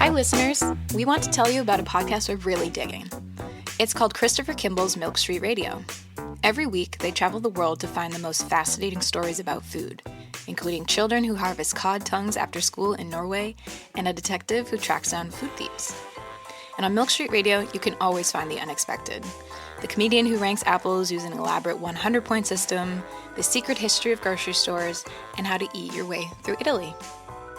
Hi, listeners. We want to tell you about a podcast we're really digging. It's called Christopher Kimball's Milk Street Radio. Every week, they travel the world to find the most fascinating stories about food, including children who harvest cod tongues after school in Norway and a detective who tracks down food thieves. And on Milk Street Radio, you can always find the unexpected. The comedian who ranks apples using an elaborate 100-point system, the secret history of grocery stores, and how to eat your way through Italy.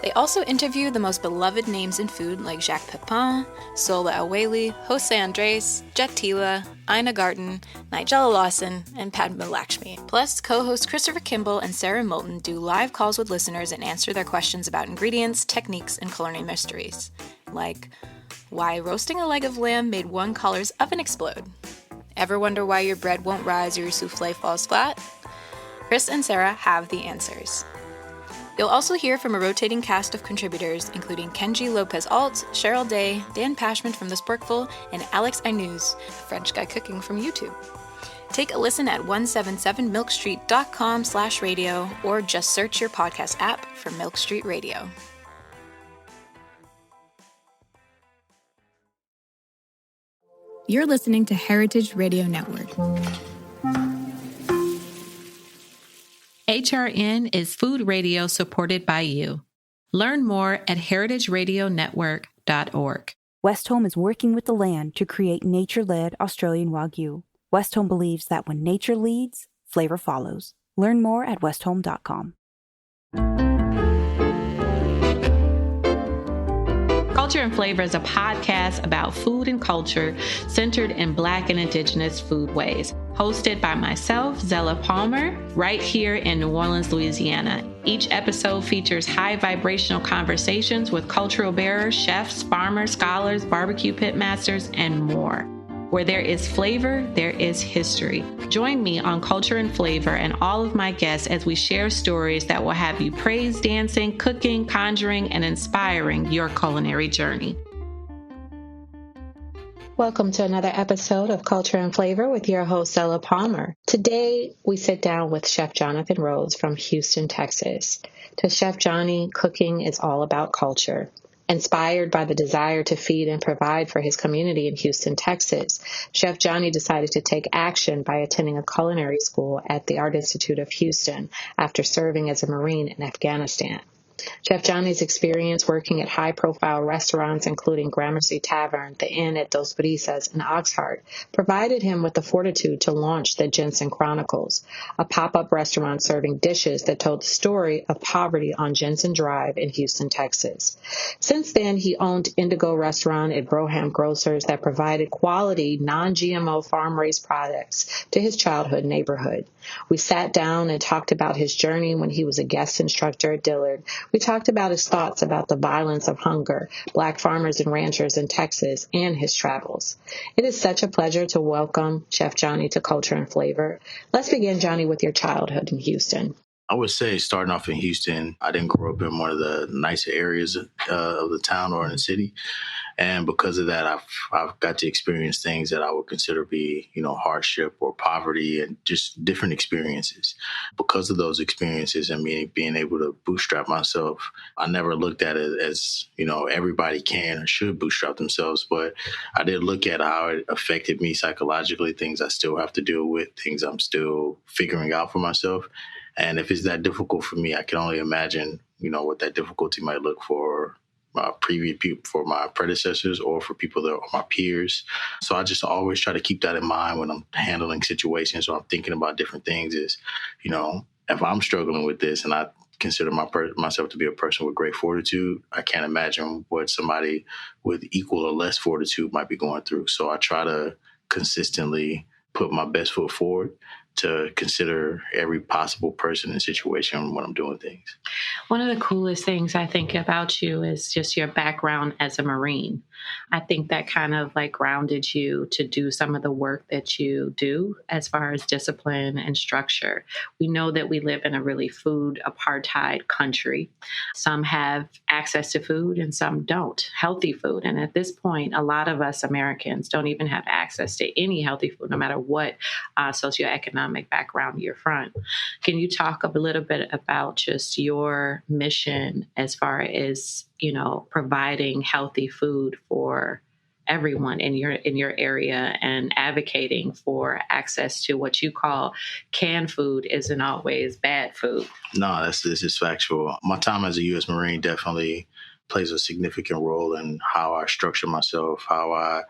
They also interview the most beloved names in food like Jacques Pepin, Sola Aweli, Jose Andres, Jet Tila, Ina Garten, Nigella Lawson, and Padma Lakshmi. Plus, co-hosts Christopher Kimball and Sarah Moulton do live calls with listeners and answer their questions about ingredients, techniques, and culinary mysteries. Like, why roasting a leg of lamb made one caller's oven explode? Ever wonder why your bread won't rise or your souffle falls flat? Chris and Sarah have the answers. You'll also hear from a rotating cast of contributors, including Kenji Lopez-Alt, Cheryl Day, Dan Pashman from The Sporkful, and Alex Ainuz, a French guy cooking from YouTube. Take a listen at 177milkstreet.com/radio or just search your podcast app for Milk Street Radio. You're listening to Heritage Radio Network. HRN is food radio supported by you. Learn more at heritageradionetwork.org. Westholme is working with the land to create nature-led Australian Wagyu. Westholme believes that when nature leads, flavor follows. Learn more at westholme.com. Culture and Flavor is a podcast about food and culture centered in Black and Indigenous foodways. Hosted by myself, Zella Palmer, right here in New Orleans, Louisiana. Each episode features high vibrational conversations with cultural bearers, chefs, farmers, scholars, barbecue pitmasters, and more. Where there is flavor, there is history. Join me on Culture and Flavor and all of my guests as we share stories that will have you praise dancing, cooking, conjuring, and inspiring your culinary journey. Welcome to another episode of Culture and Flavor with your host, Zella Palmer. Today, we sit down with Chef Jonathan Rhodes from Houston, Texas. To Chef Jonny, cooking is all about culture. Inspired by the desire to feed and provide for his community in Houston, Texas, Chef Jonny decided to take action by attending a culinary school at the Art Institute of Houston after serving as a Marine in Afghanistan. Chef Jonny's experience working at high-profile restaurants, including Gramercy Tavern, the Inn at Dos Brisas, and Oxheart, provided him with the fortitude to launch the Jensen Chronicles, a pop-up restaurant serving dishes that told the story of poverty on Jensen Drive in Houston, Texas. Since then, he owned Indigo Restaurant at Broham Grocers that provided quality, non-GMO farm-raised products to his childhood neighborhood. We sat down and talked about his journey when he was a guest instructor at Dillard. We talked about his thoughts about the violence of hunger, Black farmers and ranchers in Texas, and his travels. It is such a pleasure to welcome Chef Jonny to Culture and Flavor. Let's begin, Jonny, with your childhood in Houston. I would say starting off in Houston, I didn't grow up in one of the nicer areas of the town or in the city. And because of that, I've got to experience things that I would consider be, hardship or poverty and just different experiences. Because of those experiences and me being able to bootstrap myself, I never looked at it as, everybody can or should bootstrap themselves. But I did look at how it affected me psychologically, things I still have to deal with, things I'm still figuring out for myself. And if it's that difficult for me, I can only imagine, what that difficulty might look for my predecessors or for people that are my peers. So I just always try to keep that in mind when I'm handling situations or I'm thinking about different things is, if I'm struggling with this and I consider myself to be a person with great fortitude, I can't imagine what somebody with equal or less fortitude might be going through. So I try to consistently put my best foot forward to consider every possible person and situation when I'm doing things. One of the coolest things I think about you is just your background as a Marine. I think that kind of grounded you to do some of the work that you do as far as discipline and structure. We know that we live in a really food apartheid country. Some have access to food and some don't, healthy food. And at this point, a lot of us Americans don't even have access to any healthy food, no matter what socioeconomic economic background you're from. Can you talk a little bit about just your mission as far as, providing healthy food for everyone in your area and advocating for access to what you call canned food isn't always bad food? No, this is factual. My time as a U.S. Marine definitely plays a significant role in how I structure myself, how I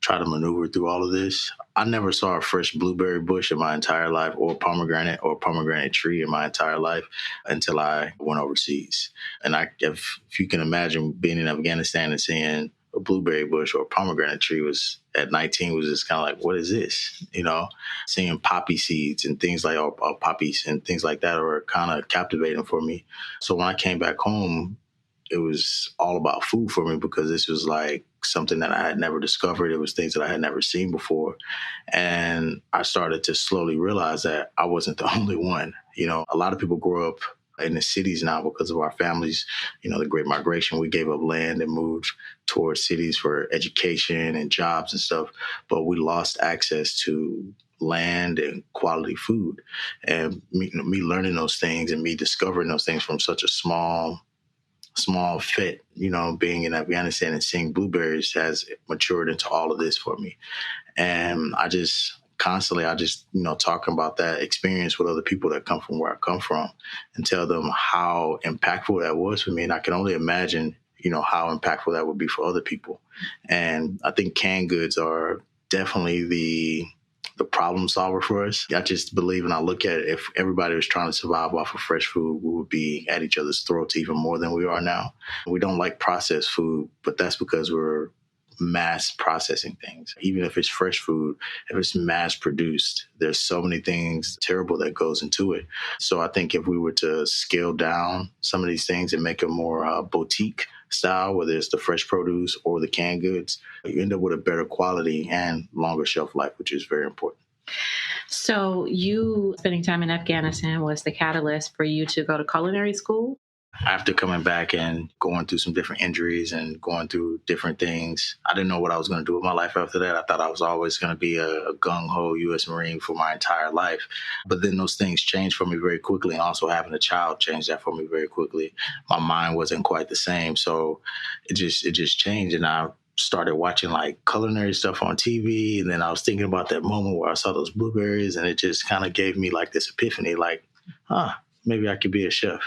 try to maneuver through all of this. I never saw a fresh blueberry bush in my entire life or pomegranate tree in my entire life until I went overseas. And if you can imagine being in Afghanistan and seeing a blueberry bush or a pomegranate tree was at 19 was just kind of like, what is this? Seeing poppy seeds and things like or poppies and things like that were kind of captivating for me. So when I came back home, it was all about food for me because this was like something that I had never discovered. It was things that I had never seen before. And I started to slowly realize that I wasn't the only one. A lot of people grow up in the cities now because of our families, the Great Migration. We gave up land and moved towards cities for education and jobs and stuff. But we lost access to land and quality food. And me learning those things and me discovering those things from such a small fit, being in Afghanistan and seeing blueberries has matured into all of this for me. And I just talking about that experience with other people that come from where I come from and tell them how impactful that was for me. And I can only imagine, how impactful that would be for other people. And I think canned goods are definitely the problem solver for us. I just believe and I look at it, if everybody was trying to survive off of fresh food, we would be at each other's throats even more than we are now. We don't like processed food, but that's because we're mass processing things. Even if it's fresh food, if it's mass produced, there's so many things terrible that goes into it. So I think if we were to scale down some of these things and make it more boutique style, whether it's the fresh produce or the canned goods, you end up with a better quality and longer shelf life, which is very important. So you spending time in Afghanistan was the catalyst for you to go to culinary school? After coming back and going through some different injuries and going through different things, I didn't know what I was going to do with my life after that. I thought I was always going to be a gung-ho U.S. Marine for my entire life. But then those things changed for me very quickly, and also having a child changed that for me very quickly. My mind wasn't quite the same, so it just changed, and I started watching like culinary stuff on TV, and then I was thinking about that moment where I saw those blueberries, and it just kind of gave me like this epiphany, like, maybe I could be a chef.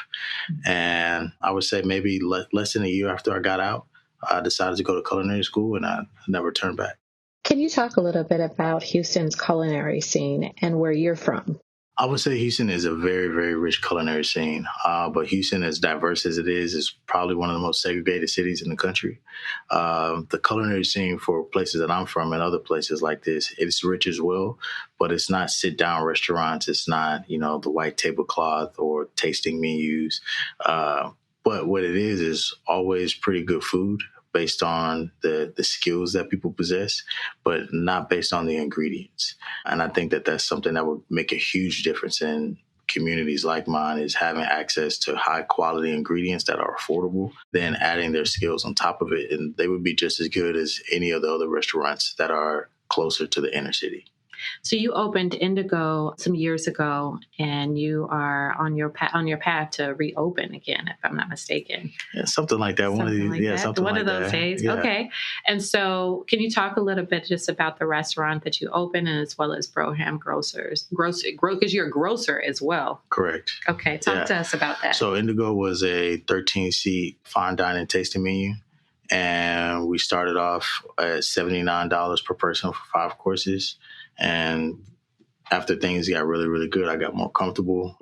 And I would say maybe less than a year after I got out, I decided to go to culinary school, and I never turned back. Can you talk a little bit about Houston's culinary scene and where you're from? I would say Houston is a very, very rich culinary scene, but Houston, as diverse as it is probably one of the most segregated cities in the country. The culinary scene for places that I'm from and other places like this, it's rich as well, but it's not sit-down restaurants. It's not, the white tablecloth or tasting menus. But what it is always pretty good food based on the skills that people possess, but not based on the ingredients. And I think that that's something that would make a huge difference in communities like mine, is having access to high quality ingredients that are affordable, then adding their skills on top of it. And they would be just as good as any of the other restaurants that are closer to the inner city. So you opened Indigo some years ago, and you are on your path to reopen again, if I'm not mistaken. Yeah, something like that. One of those days. Yeah. Okay. And so, can you talk a little bit just about the restaurant that you opened, and as well as Broham Grocers, because you're a grocer as well. Correct. Okay, talk to us about that. So Indigo was a 13-seat fine dining tasting menu. And we started off at $79 per person for 5 courses. And after things got really, really good, I got more comfortable.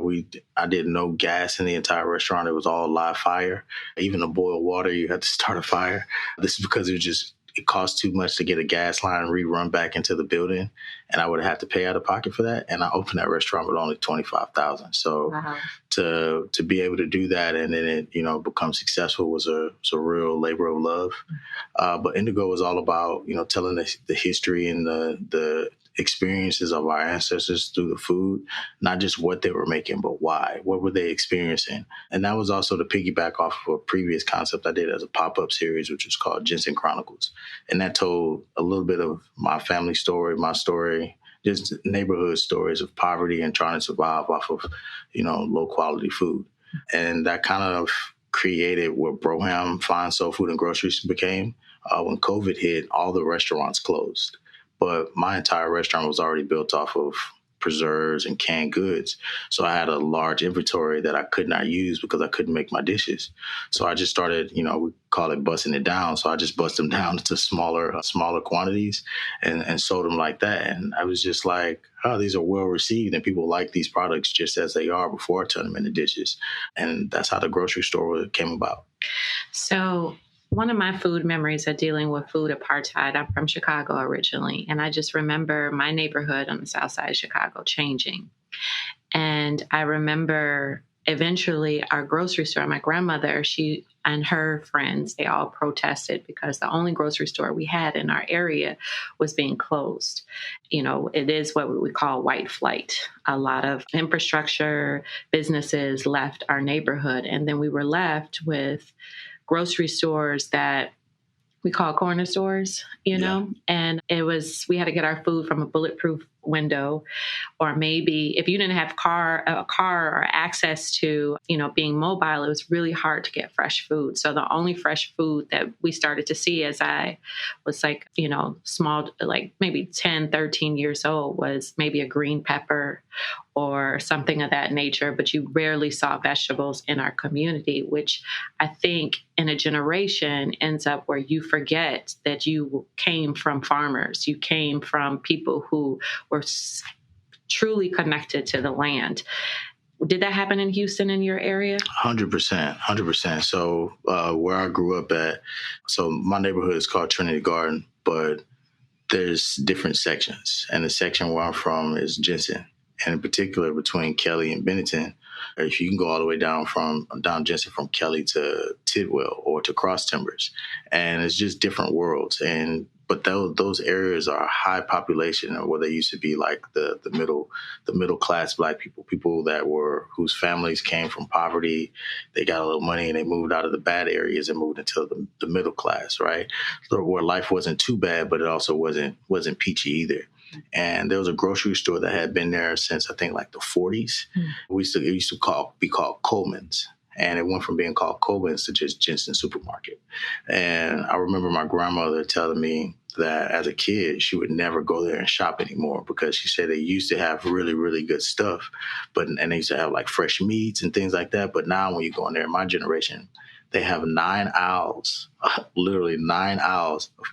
I did no gas in the entire restaurant. It was all live fire. Even to boil water, you had to start a fire. This is because it cost too much to get a gas line rerun back into the building, and I would have to pay out of pocket for that. And I opened that restaurant with only $25,000. So wow. to be able to do that and then it become successful was a real labor of love. But Indigo was all about telling the history and the experiences of our ancestors through the food, not just what they were making, but why. What were they experiencing? And that was also to piggyback off of a previous concept I did as a pop-up series, which was called Jensen Chronicles. And that told a little bit of my family story, my story, just neighborhood stories of poverty and trying to survive off of, low quality food. And that kind of created what Broham Fine Soul Food and Groceries became. When COVID hit, all the restaurants closed. But my entire restaurant was already built off of preserves and canned goods. So I had a large inventory that I could not use because I couldn't make my dishes. So I just started, we call it busting it down. So I just bust them down into smaller quantities and sold them like that. And I was just like, oh, these are well received and people like these products just as they are before I turn them into dishes. And that's how the grocery store came about. So one of my food memories of dealing with food apartheid, I'm from Chicago originally, and I just remember my neighborhood on the south side of Chicago changing. And I remember eventually our grocery store, my grandmother, she and her friends, they all protested because the only grocery store we had in our area was being closed. It is what we call white flight. A lot of infrastructure, businesses left our neighborhood, and then we were left with grocery stores that we call corner stores, and we had to get our food from a bulletproof window, or maybe if you didn't have a car or access to, being mobile, it was really hard to get fresh food. So the only fresh food that we started to see as I was small, like maybe 10, 13 years old, was maybe a green pepper or something of that nature, but you rarely saw vegetables in our community, which I think in a generation ends up where you forget that you came from farmers, you came from people who were truly connected to the land. Did that happen in Houston in your area? 100%. So where I grew up at, so my neighborhood is called Trinity Garden, but there's different sections. And the section where I'm from is Jensen. And in particular, between Kelly and Benetton, if you can go all the way down Jensen from Kelly to Tidwell or to Cross Timbers, and it's just different worlds. But those areas are high population, or where they used to be like the middle class Black people whose families came from poverty. They got a little money and they moved out of the bad areas and moved into the middle class, right? So where life wasn't too bad, but it also wasn't peachy either. And there was a grocery store that had been there since I think like the 40s. It used to be called Coleman's. And it went from being called Coleman's to just Jensen Supermarket. And I remember my grandmother telling me that as a kid, she would never go there and shop anymore because she said they used to have really, really good stuff. And they used to have like fresh meats and things like that. But now when you go in there, in my generation, they have 9 aisles, literally 9 aisles of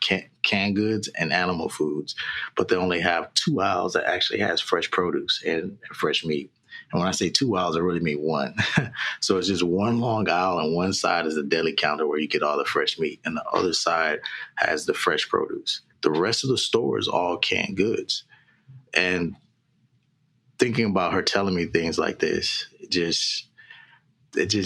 canned goods and animal foods. But they only have 2 aisles that actually has fresh produce and fresh meat. And when I say 2 aisles, I really mean one. So it's just one long aisle, and one side is the deli counter where you get all the fresh meat, and the other side has the fresh produce. The rest of the store is all canned goods. And thinking about her telling me things like this, it just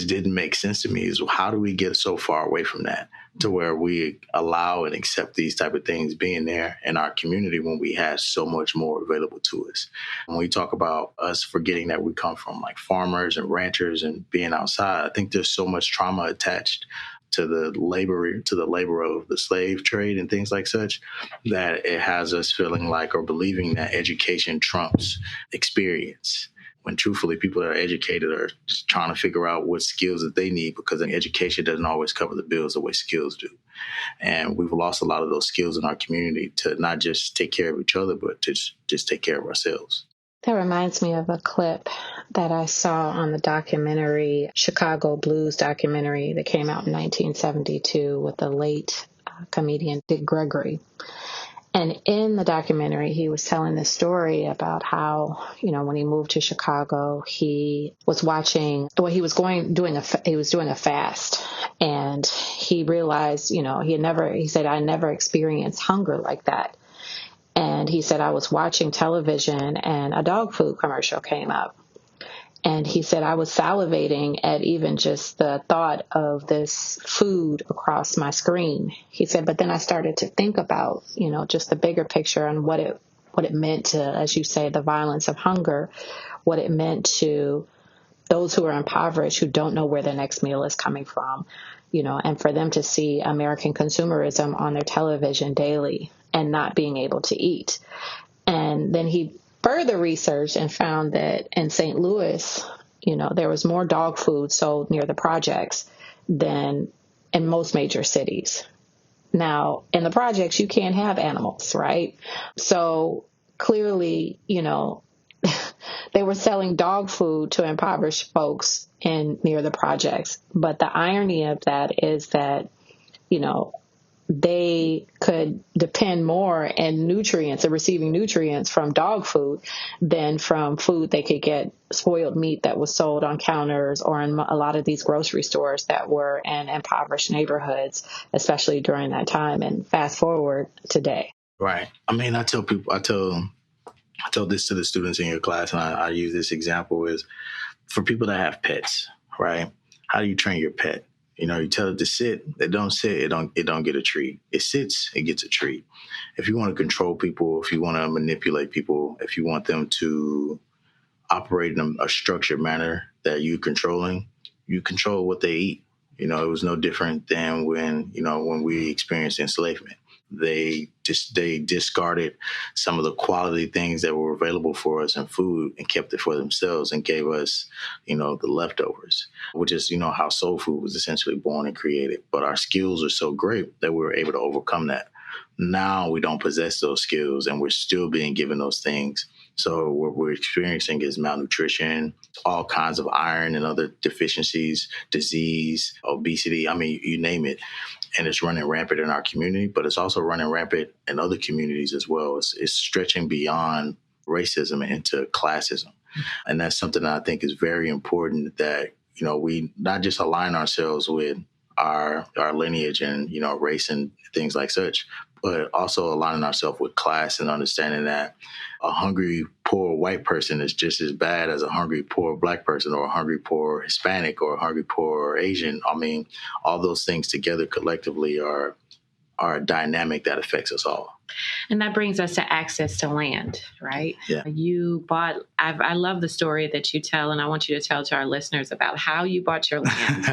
didn't make sense to me. Is how do we get so far away from that to where we allow and accept these type of things being there in our community when we have so much more available to us? When we talk about us forgetting that we come from like farmers and ranchers and being outside, I think there's so much trauma attached to the labor of the slave trade and things like such, that it has us feeling like or believing that education trumps experience. When truthfully, people that are educated are just trying to figure out what skills that they need, because education doesn't always cover the bills the way skills do. And we've lost a lot of those skills in our community to not just take care of each other, but to just take care of ourselves. That reminds me of a clip that I saw on the documentary, Chicago Blues documentary that came out in 1972 with the late comedian Dick Gregory. And in the documentary, he was telling this story about how, when he moved to Chicago, he was doing a fast, and he realized, he said, I never experienced hunger like that. And he said, I was watching television and a dog food commercial came up. And he said, I was salivating at even just the thought of this food across my screen. He said, but then I started to think about, just the bigger picture and what it meant to, as you say, the violence of hunger, what it meant to those who are impoverished, who don't know where their next meal is coming from, and for them to see American consumerism on their television daily and not being able to eat. And then he further researched and found that in St. Louis, there was more dog food sold near the projects than in most major cities. Now, in the projects, you can't have animals, right? So clearly, they were selling dog food to impoverished folks near the projects. But the irony of that is that, they could depend more in nutrients and receiving nutrients from dog food than from food they could get spoiled meat that was sold on counters or in a lot of these grocery stores that were in impoverished neighborhoods, especially during that time. And fast forward today. Right. I mean, I tell people, I tell this to the students in your class, and I use this example is for people that have pets, right? How do you train your pet? You tell it to sit. It don't sit. It don't get a treat. It sits. It gets a treat. If you want to control people, if you want to manipulate people, if you want them to operate in a structured manner that you control what they eat. It was no different than when we experienced enslavement. They discarded some of the quality things that were available for us in food and kept it for themselves and gave us, the leftovers, which is, how soul food was essentially born and created. But our skills are so great that we were able to overcome that. Now we don't possess those skills and we're still being given those things. So what we're experiencing is malnutrition, all kinds of iron and other deficiencies, disease, obesity. I mean, you name it. And it's running rampant in our community, but it's also running rampant in other communities as well. It's stretching beyond racism and into classism. And that's something that I think is very important that, we not just align ourselves with our lineage and, race and things like such, but also aligning ourselves with class and understanding that a hungry, poor white person is just as bad as a hungry, poor black person or a hungry, poor Hispanic or a hungry, poor Asian. I mean, all those things together collectively are a dynamic that affects us all. And that brings us to access to land, right? Yeah. I love the story that you tell, and I want you to tell to our listeners about how you bought your land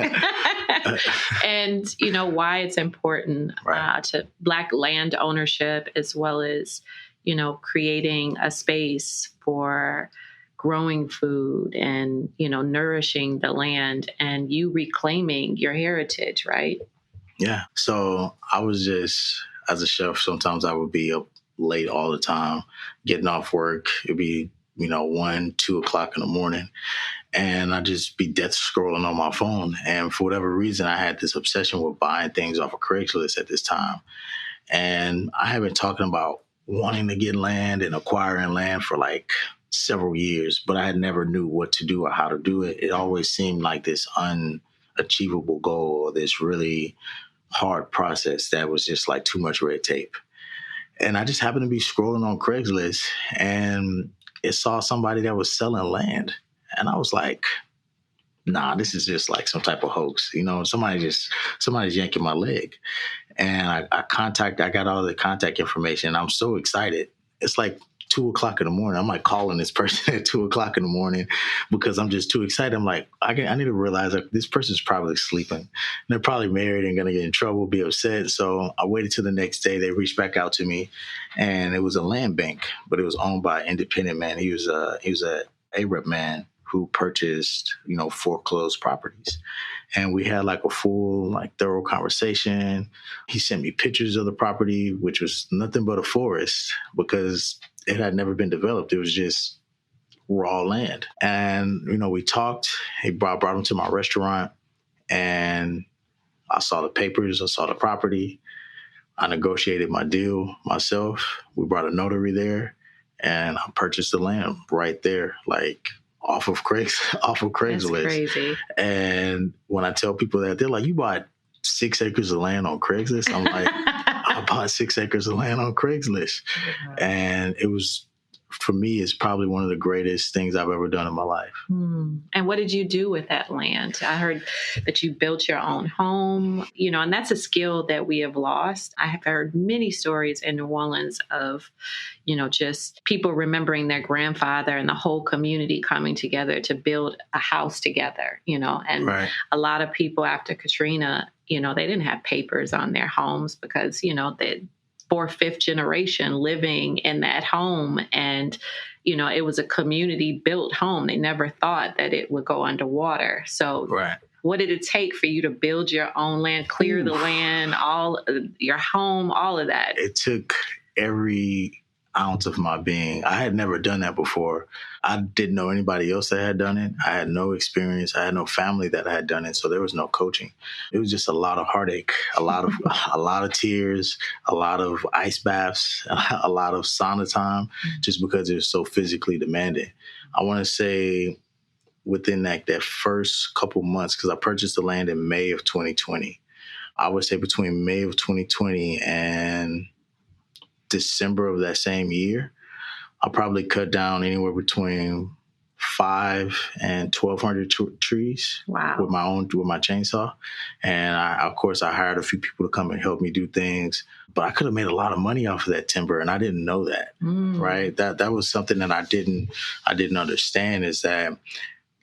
and, why it's important to Black land ownership, as well as, creating a space for growing food and, nourishing the land and you reclaiming your heritage, right? Yeah. So I was just, as a chef, sometimes I would be up late all the time, getting off work. It'd be, 1, 2 o'clock in the morning. And I'd just be death scrolling on my phone. And for whatever reason, I had this obsession with buying things off of Craigslist at this time. And I have been talking about wanting to get land and acquiring land for like several years, but I had never knew what to do or how to do it. It always seemed like this unachievable goal or this really hard process that was just like too much red tape. And I just happened to be scrolling on Craigslist and it saw somebody that was selling land. And I was like, nah, this is just like some type of hoax. Somebody's yanking my leg. And I got all the contact information. And I'm so excited. It's like 2 o'clock in the morning. I'm like calling this person at 2 o'clock in the morning because I'm just too excited. I'm like, I need to realize that this person's probably sleeping. And they're probably married and going to get in trouble, be upset. So I waited till the next day. They reached back out to me and it was a land bank, but it was owned by an independent man. He was a Arab man who purchased, foreclosed properties. And we had like a full, thorough conversation. He sent me pictures of the property, which was nothing but a forest because it had never been developed. It was just raw land. And, we talked. He brought him to my restaurant and I saw the papers. I saw the property. I negotiated my deal myself. We brought a notary there and I purchased the land right there, off of Craigslist. That's crazy. And when I tell people that, they're like, you bought 6 acres of land on Craigslist? I'm like, I bought 6 acres of land on Craigslist. And it was, for me, it's probably one of the greatest things I've ever done in my life. And what did you do with that land? I heard that you built your own home, and that's a skill that we have lost. I have heard many stories in New Orleans of, just people remembering their grandfather and the whole community coming together to build a house together, and Right. A lot of people after Katrina, they didn't have papers on their homes because, fourth, fifth generation living in that home. And, it was a community built home. They never thought that it would go underwater. So Right. What did it take for you to build your own land, clear the land, all your home, all of that? It took every ounce of my being. I had never done that before. I didn't know anybody else that had done it. I had no experience. I had no family that had done it. So there was no coaching. It was just a lot of heartache, a lot of tears, a lot of ice baths, a lot of sauna time, just because it was so physically demanding. I want to say within that first couple months, because I purchased the land in May of 2020. I would say between May of 2020 and December of that same year, I probably cut down anywhere between 5 and 1,200 trees. Wow. with my chainsaw. And I hired a few people to come and help me do things, but I could have made a lot of money off of that timber, and I didn't know that. Right. That was something that I didn't understand, is that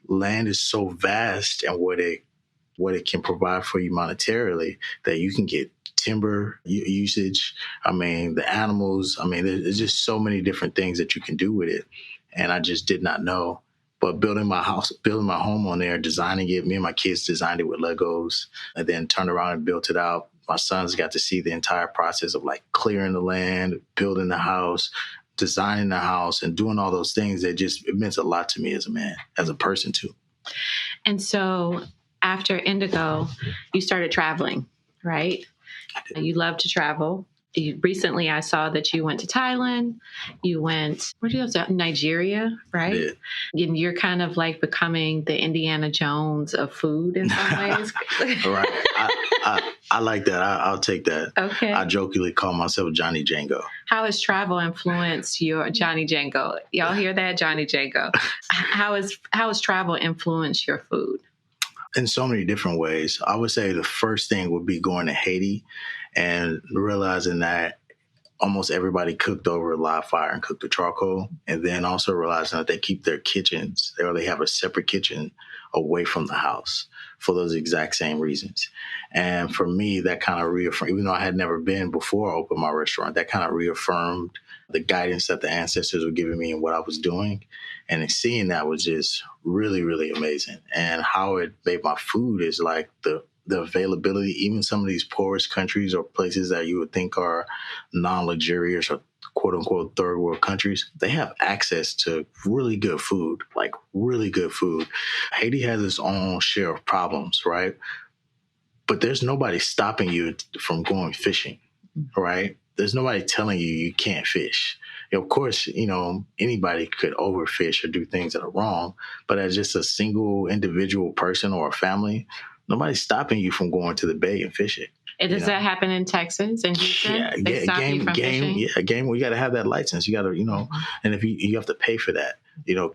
land is so vast, and what it can provide for you monetarily, that you can get timber usage. I mean, the animals. I mean, there's just so many different things that you can do with it, and I just did not know. But building my home on there, designing it, me and my kids designed it with Legos, and then turned around and built it out. My sons got to see the entire process of like clearing the land, building the house, designing the house, and doing all those things. It meant a lot to me as a man, as a person too. And so after Indigo, you started traveling, right? You love to travel. Recently, I saw that you went to Thailand. You went, where did you go? Nigeria, right? Yeah. And you're kind of like becoming the Indiana Jones of food in some ways. Right. I like that. I'll take that. Okay. I jokingly call myself Johnny Django. How has travel influenced your Johnny Django? Y'all hear that, Johnny Django? How has travel influenced your food? In so many different ways. I would say the first thing would be going to Haiti and realizing that almost everybody cooked over a live fire and cooked the charcoal. And then also realizing that they keep their kitchens, they have a separate kitchen away from the house for those exact same reasons. And for me, that kind of reaffirmed, even though I had never been before I opened my restaurant, that kind of reaffirmed the guidance that the ancestors were giving me and what I was doing. And seeing that was just really, really amazing. And how it made my food is like the availability, even some of these poorest countries or places that you would think are non-luxurious or quote unquote third world countries, they have access to really good food, like really good food. Haiti has its own share of problems, right? But there's nobody stopping you from going fishing, right? There's nobody telling you can't fish. Of course, anybody could overfish or do things that are wrong, but as just a single individual person or a family, nobody's stopping you from going to the bay and fishing. And does that happen in Texas and Houston? Yeah, they stop you from fishing? Yeah, game. We got to have that license. You got to, and if you have to pay for that.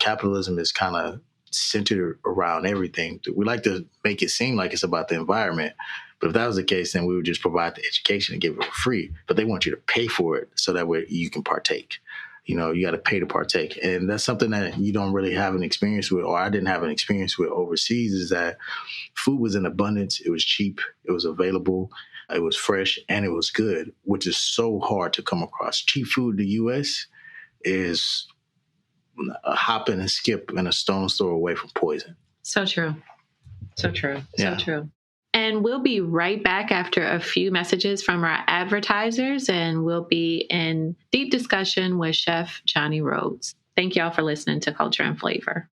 Capitalism is kind of centered around everything. We like to make it seem like it's about the environment. But if that was the case, then we would just provide the education and give it for free. But they want you to pay for it so that way you can partake. You got to pay to partake. And that's something that you don't really have an experience with, or I didn't have an experience with overseas, is that food was in abundance. It was cheap. It was available. It was fresh, and it was good, which is so hard to come across. Cheap food in the U.S. is a hop and a skip and a stone's throw away from poison. So true. So true. Yeah. So true. And we'll be right back after a few messages from our advertisers, and we'll be in deep discussion with Chef Jonny Rhodes. Thank y'all for listening to Culture and Flavor.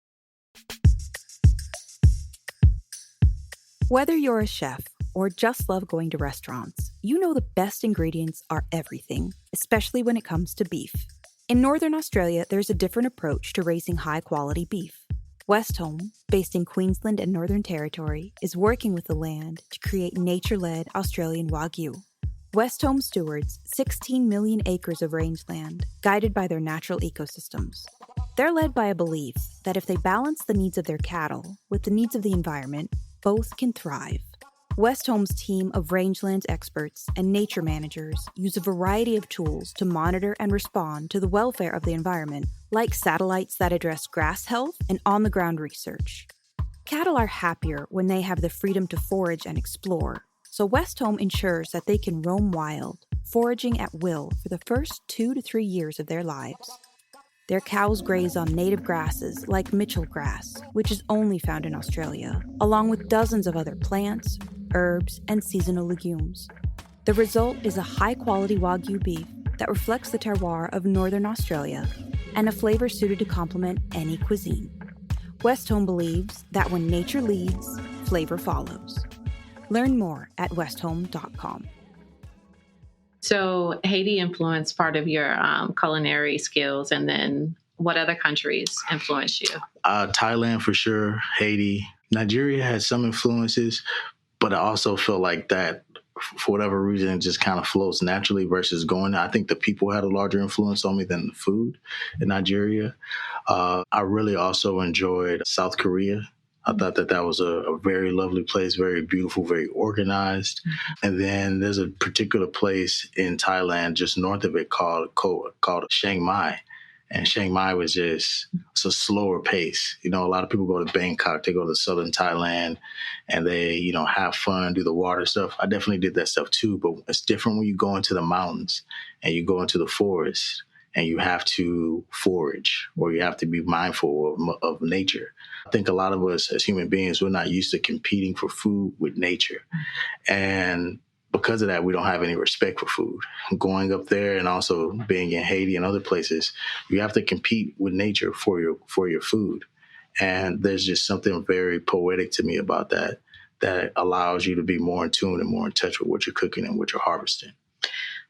Whether you're a chef or just love going to restaurants, you know the best ingredients are everything, especially when it comes to beef. In Northern Australia, there's a different approach to raising high-quality beef. Westholme, based in Queensland and Northern Territory, is working with the land to create nature-led Australian Wagyu. Westholme stewards 16 million acres of rangeland, guided by their natural ecosystems. They're led by a belief that if they balance the needs of their cattle with the needs of the environment, both can thrive. Westholme's team of rangelands experts and nature managers use a variety of tools to monitor and respond to the welfare of the environment, like satellites that address grass health and on-the-ground research. Cattle are happier when they have the freedom to forage and explore, so Westholme ensures that they can roam wild, foraging at will for the first 2 to 3 years of their lives. Their cows graze on native grasses like Mitchell grass, which is only found in Australia, along with dozens of other plants, herbs, and seasonal legumes. The result is a high-quality Wagyu beef that reflects the terroir of Northern Australia and a flavor suited to complement any cuisine. Westholme believes that when nature leads, flavor follows. Learn more at westholme.com. So Haiti influenced part of your culinary skills, and then what other countries influenced you? Thailand for sure, Haiti. Nigeria had some influences, but I also feel like that, for whatever reason, it just kind of flows naturally versus going. I think the people had a larger influence on me than the food in Nigeria. I really also enjoyed South Korea. I thought that was a very lovely place, very beautiful, very organized. Mm-hmm. And then there's a particular place in Thailand just north of it called Chiang Mai. And Chiang Mai was it's a slower pace. A lot of people go to Bangkok, they go to southern Thailand, and they, have fun, do the water stuff. I definitely did that stuff too, but it's different when you go into the mountains and you go into the forest and you have to forage or you have to be mindful of nature. I think a lot of us as human beings, we're not used to competing for food with nature. And because of that, we don't have any respect for food. Going up there and also being in Haiti and other places, you have to compete with nature for your food. And there's just something very poetic to me about that allows you to be more in tune and more in touch with what you're cooking and what you're harvesting.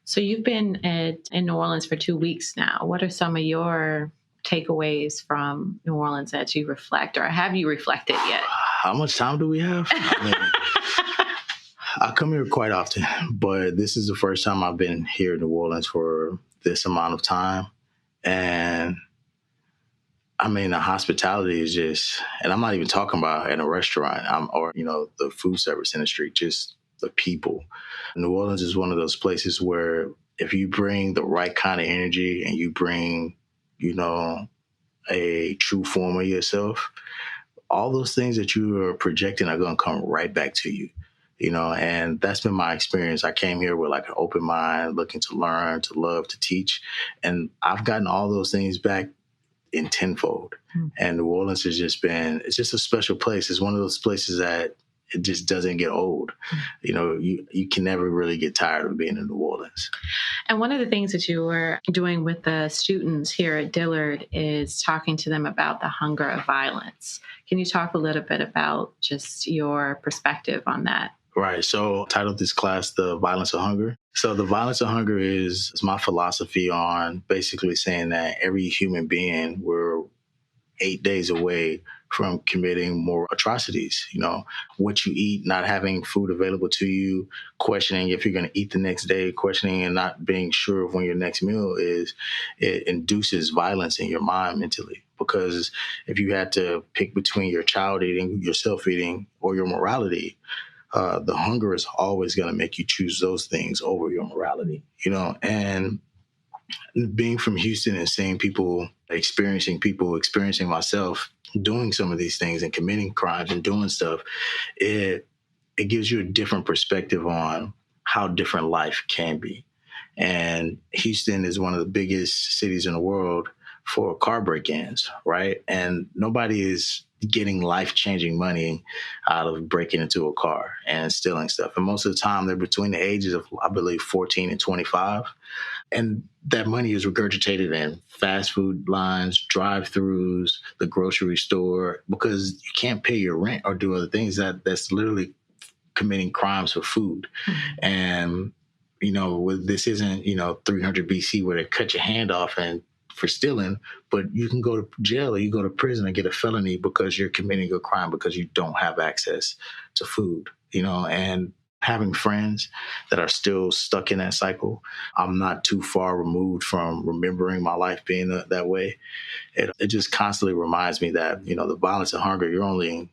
So you've been in New Orleans for 2 weeks now. What are some of your takeaways from New Orleans that you reflect, or have you reflected yet? How much time do we have? I come here quite often, but this is the first time I've been here in New Orleans for this amount of time. And the hospitality is just, and I'm not even talking about in a restaurant or the food service industry, just the people. New Orleans is one of those places where if you bring the right kind of energy and you bring, a true form of yourself, all those things that you are projecting are going to come right back to you. And that's been my experience. I came here with like an open mind, looking to learn, to love, to teach. And I've gotten all those things back in tenfold. And New Orleans has it's just a special place. It's one of those places that it just doesn't get old. You can never really get tired of being in New Orleans. And one of the things that you were doing with the students here at Dillard is talking to them about the hunger of violence. Can you talk a little bit about just your perspective on that? Right. So I titled this class, The Violence of Hunger. So the violence of hunger is my philosophy on basically saying that every human being, we're 8 days away from committing more atrocities. What you eat, not having food available to you, questioning if you're going to eat the next day, questioning and not being sure of when your next meal is, it induces violence in your mind mentally. Because if you had to pick between your child eating, your self-eating, or your morality, the hunger is always going to make you choose those things over your morality, and being from Houston and seeing people, experiencing myself doing some of these things and committing crimes and doing stuff, it gives you a different perspective on how different life can be. And Houston is one of the biggest cities in the world for car break-ins, right? And nobody is getting life-changing money out of breaking into a car and stealing stuff. And most of the time, they're between the ages of, I believe, 14 and 25. And that money is regurgitated in fast food lines, drive-thrus, the grocery store, because you can't pay your rent or do other things. That's literally committing crimes for food. Mm-hmm. And, this isn't, 300 BC where they cut your hand off and for stealing, but you can go to jail or you go to prison and get a felony because you're committing a crime because you don't have access to food, and having friends that are still stuck in that cycle. I'm not too far removed from remembering my life being that way. It just constantly reminds me that, the violence and hunger, you're only,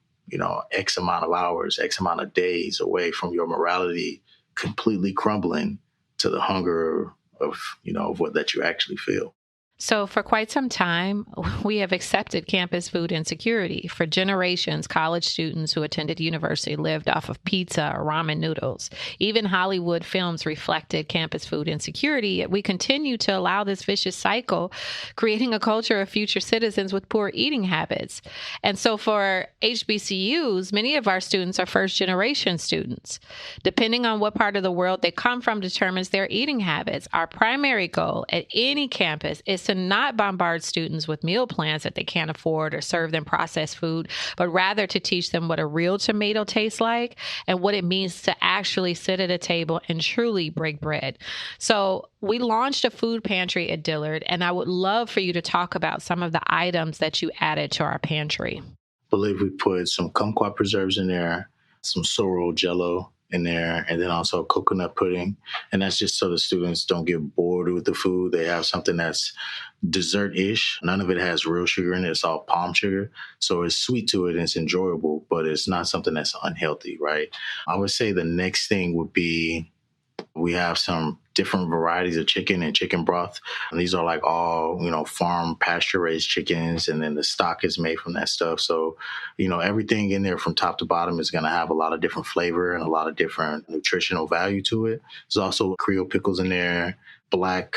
X amount of hours, X amount of days away from your morality completely crumbling to the hunger of, of what that you actually feel. So for quite some time, we have accepted campus food insecurity. For generations, college students who attended university lived off of pizza or ramen noodles. Even Hollywood films reflected campus food insecurity, yet we continue to allow this vicious cycle, creating a culture of future citizens with poor eating habits. And so for HBCUs, many of our students are first-generation students. Depending on what part of the world they come from determines their eating habits. Our primary goal at any campus is to not bombard students with meal plans that they can't afford or serve them processed food, but rather to teach them what a real tomato tastes like and what it means to actually sit at a table and truly break bread. So we launched a food pantry at Dillard, and I would love for you to talk about some of the items that you added to our pantry. I believe we put some kumquat preserves in there, some sorrel jello in there, and then also coconut pudding. And that's just so the students don't get bored with the food. They have something that's dessert-ish. None of it has real sugar in it. It's all palm sugar. So it's sweet to it and it's enjoyable, but it's not something that's unhealthy, right? I would say the next thing would be we have some different varieties of chicken and chicken broth. And these are like all, farm pasture raised chickens. And then the stock is made from that stuff. So, everything in there from top to bottom is going to have a lot of different flavor and a lot of different nutritional value to it. There's also Creole pickles in there, black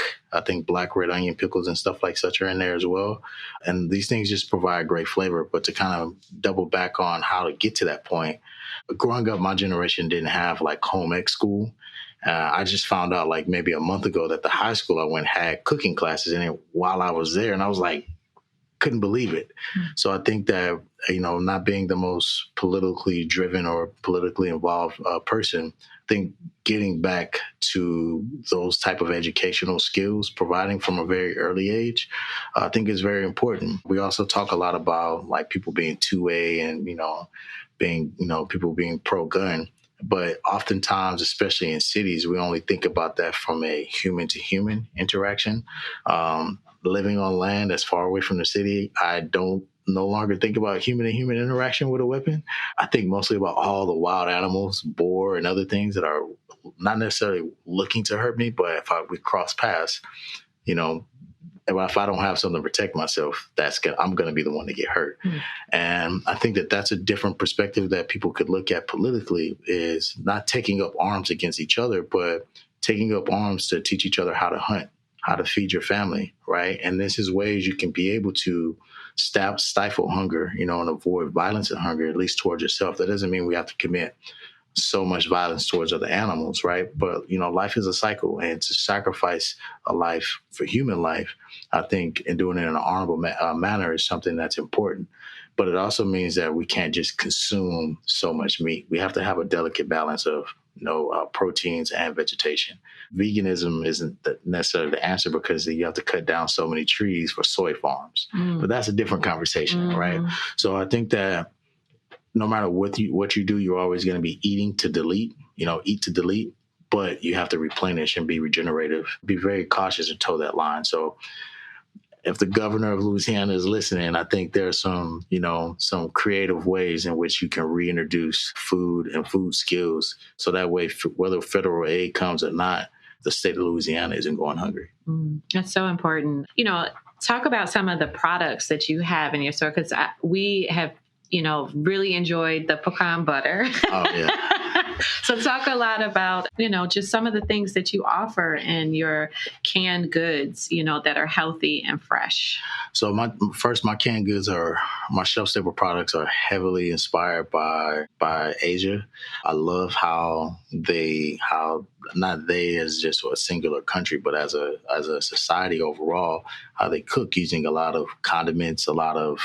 red onion pickles and stuff like such are in there as well. And these things just provide great flavor. But to kind of double back on how to get to that point, growing up, my generation didn't have like home ec school. I just found out like maybe a month ago that the high school I went had cooking classes in it while I was there. And I was like, couldn't believe it. So I think that, not being the most politically driven or politically involved person, I think getting back to those type of educational skills, providing from a very early age, I think is very important. We also talk a lot about like people being 2A and, people being pro-gun. But oftentimes, especially in cities, we only think about that from a human-to-human interaction. Living on land that's far away from the city, I don't no longer think about human-to-human interaction with a weapon. I think mostly about all the wild animals, boar and other things that are not necessarily looking to hurt me, but if we cross paths, if I don't have something to protect myself, I'm going to be the one to get hurt. And I think that that's a different perspective that people could look at politically, is not taking up arms against each other, but taking up arms to teach each other how to hunt, how to feed your family, right? And this is ways you can be able to stifle hunger, and avoid violence and hunger, at least towards yourself. That doesn't mean we have to commit so much violence towards other animals, right? But, life is a cycle, and to sacrifice a life for human life, I think, and doing it in an honorable manner is something that's important. But it also means that we can't just consume so much meat. We have to have a delicate balance of, proteins and vegetation. Veganism isn't necessarily the answer because you have to cut down so many trees for soy farms. But that's a different conversation, right? So I think that no matter what you do, you're always going to be eating to delete, eat to delete, but you have to replenish and be regenerative. Be very cautious and toe that line. So if the governor of Louisiana is listening, I think there are some creative ways in which you can reintroduce food and food skills. So that way, whether federal aid comes or not, the state of Louisiana isn't going hungry. That's so important. Talk about some of the products that you have in your store, because we have really enjoyed the pecan butter. Oh, yeah. So talk a lot about, just some of the things that you offer in your canned goods, that are healthy and fresh. So my canned goods my shelf stable products are heavily inspired by Asia. I love how not they as just a singular country, but as a society overall, how they cook using a lot of condiments, a lot of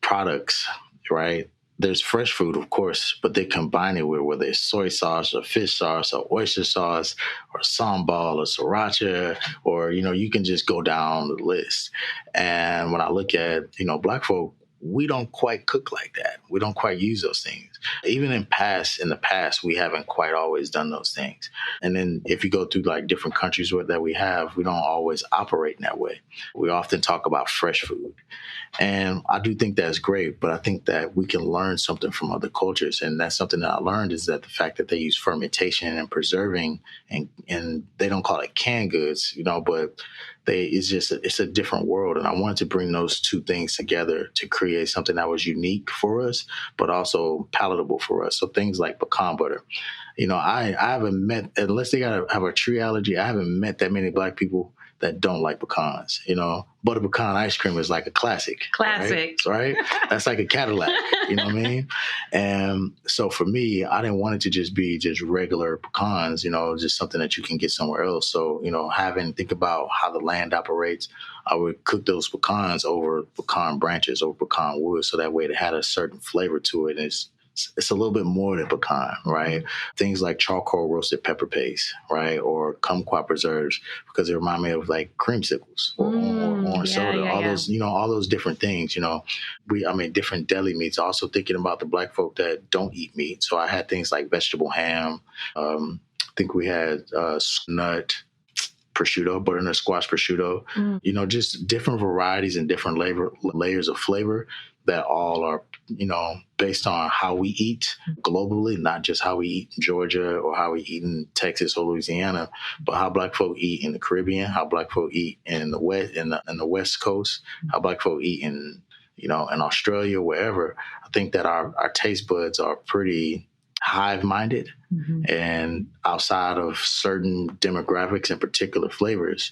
products, right? There's fresh food, of course, but they combine it with whether it's soy sauce or fish sauce or oyster sauce or sambal or sriracha, or, you can just go down the list. And when I look at, Black folk, we don't quite cook like that. We don't quite use those things. Even in the past, we haven't quite always done those things. And then if you go through like different countries that we don't always operate in that way. We often talk about fresh food. And I do think that's great, but I think that we can learn something from other cultures. And that's something that I learned, is that the fact that they use fermentation and preserving, and they don't call it canned goods, but it's a different world. And I wanted to bring those two things together to create something that was unique for us, but also palatable for us. So things like pecan butter. I haven't met, unless they have a tree allergy, I haven't met that many Black people that don't like pecans. Butter pecan ice cream is like a classic. Classic. Right? That's like a Cadillac. You know what I mean? And so for me, I didn't want it to just be just regular pecans, just something that you can get somewhere else. So, think about how the land operates. I would cook those pecans over pecan branches, over pecan wood, so that way it had a certain flavor to it. And it's a little bit more than pecan, right? Things like charcoal roasted pepper paste, right? Or kumquat preserves, because they remind me of like creamsicles or orange soda, all those different things, different deli meats. Also thinking about the Black folk that don't eat meat. So I had things like vegetable ham. I think we had nut prosciutto, butternut squash prosciutto, just different varieties and different layers of flavor that all are, based on how we eat globally, not just how we eat in Georgia or how we eat in Texas or Louisiana, but how Black folk eat in the Caribbean, how Black folk eat in the West, in the West Coast, how Black folk eat in Australia, wherever. I think that our taste buds are pretty hive-minded, and outside of certain demographics and particular flavors,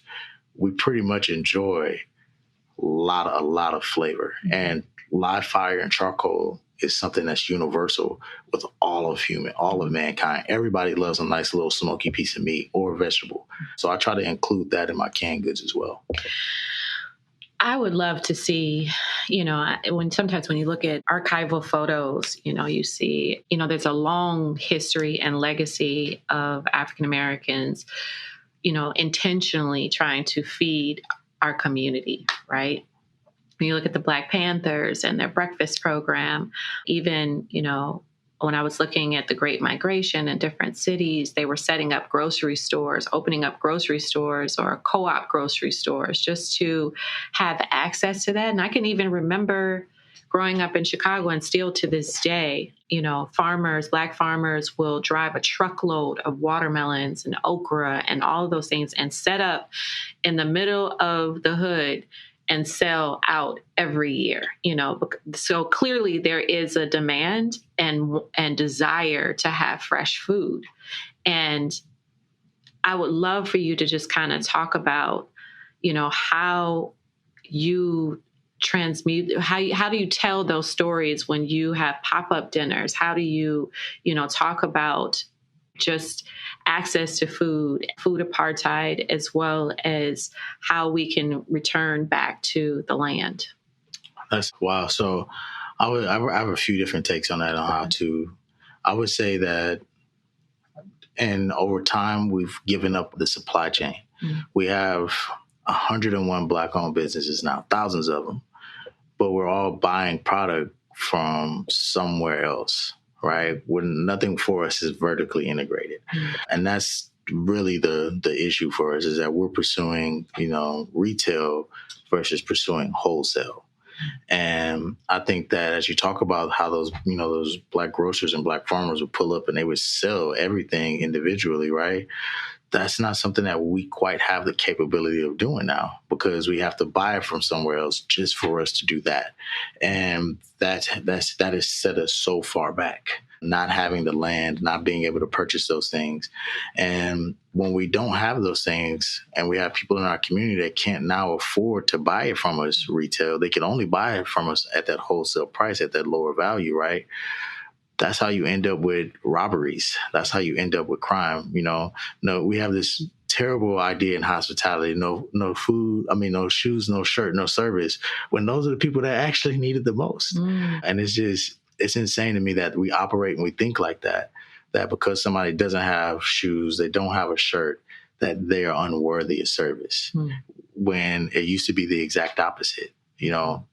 we pretty much enjoy a lot of flavor. And live fire and charcoal is something that's universal with all of mankind. Everybody loves a nice little smoky piece of meat or vegetable. So I try to include that in my canned goods as well. I would love to see, sometimes when you look at archival photos, you see, there's a long history and legacy of African Americans, intentionally trying to feed our community, right? When you look at the Black Panthers and their breakfast program, even, when I was looking at the Great Migration in different cities, they were setting up grocery stores, opening up grocery stores or co-op grocery stores just to have access to that. And I can even remember growing up in Chicago, and still to this day, Black farmers will drive a truckload of watermelons and okra and all of those things and set up in the middle of the hood and sell out every year, So clearly there is a demand and desire to have fresh food. And I would love for you to just kind of talk about, how you transmute, how do you tell those stories when you have pop-up dinners? How do you, talk about just access to food apartheid, as well as how we can return back to the land? That's wow. So I have a few different takes on that, on how to, I would say that, and over time, we've given up the supply chain. We have 101 Black-owned businesses now, thousands of them, but we're all buying product from somewhere else. Right? When nothing for us is vertically integrated. And that's really the issue for us, is that we're pursuing, retail versus pursuing wholesale. And I think that as you talk about how those Black grocers and Black farmers would pull up and they would sell everything individually, right? That's not something that we quite have the capability of doing now, because we have to buy it from somewhere else just for us to do that. And that has set us so far back, not having the land, not being able to purchase those things. And when we don't have those things, and we have people in our community that can't now afford to buy it from us retail, they can only buy it from us at that wholesale price, at that lower value, right? That's how you end up with robberies. That's how you end up with crime. We have this terrible idea in hospitality: no food, no shoes, no shirt, no service, when those are the people that actually need it the most. And it's insane to me that we operate and we think like that because somebody doesn't have shoes, they don't have a shirt, that they are unworthy of service, when it used to be the exact opposite.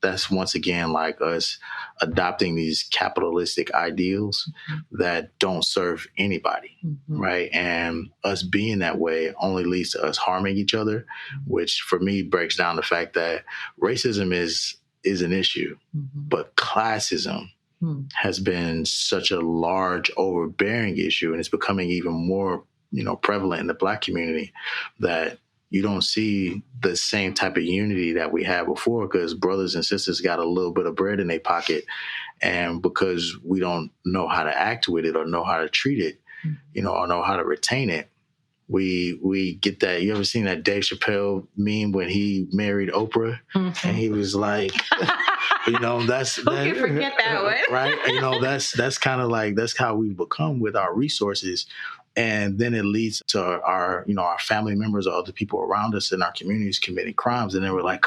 That's once again like us adopting these capitalistic ideals that don't serve anybody, right? And us being that way only leads to us harming each other, which for me breaks down the fact that racism is an issue, but classism has been such a large, overbearing issue, and it's becoming even more, prevalent in the Black community, that you don't see the same type of unity that we had before, because brothers and sisters got a little bit of bread in their pocket. And because we don't know how to act with it or know how to treat it, or know how to retain it, we get that. You ever seen that Dave Chappelle meme when he married Oprah? Mm-hmm. And he was like, that's who can forget that one, right? That's kind of like, that's how we become with our resources. And then it leads to our family members or other people around us in our communities committing crimes. And then we're like,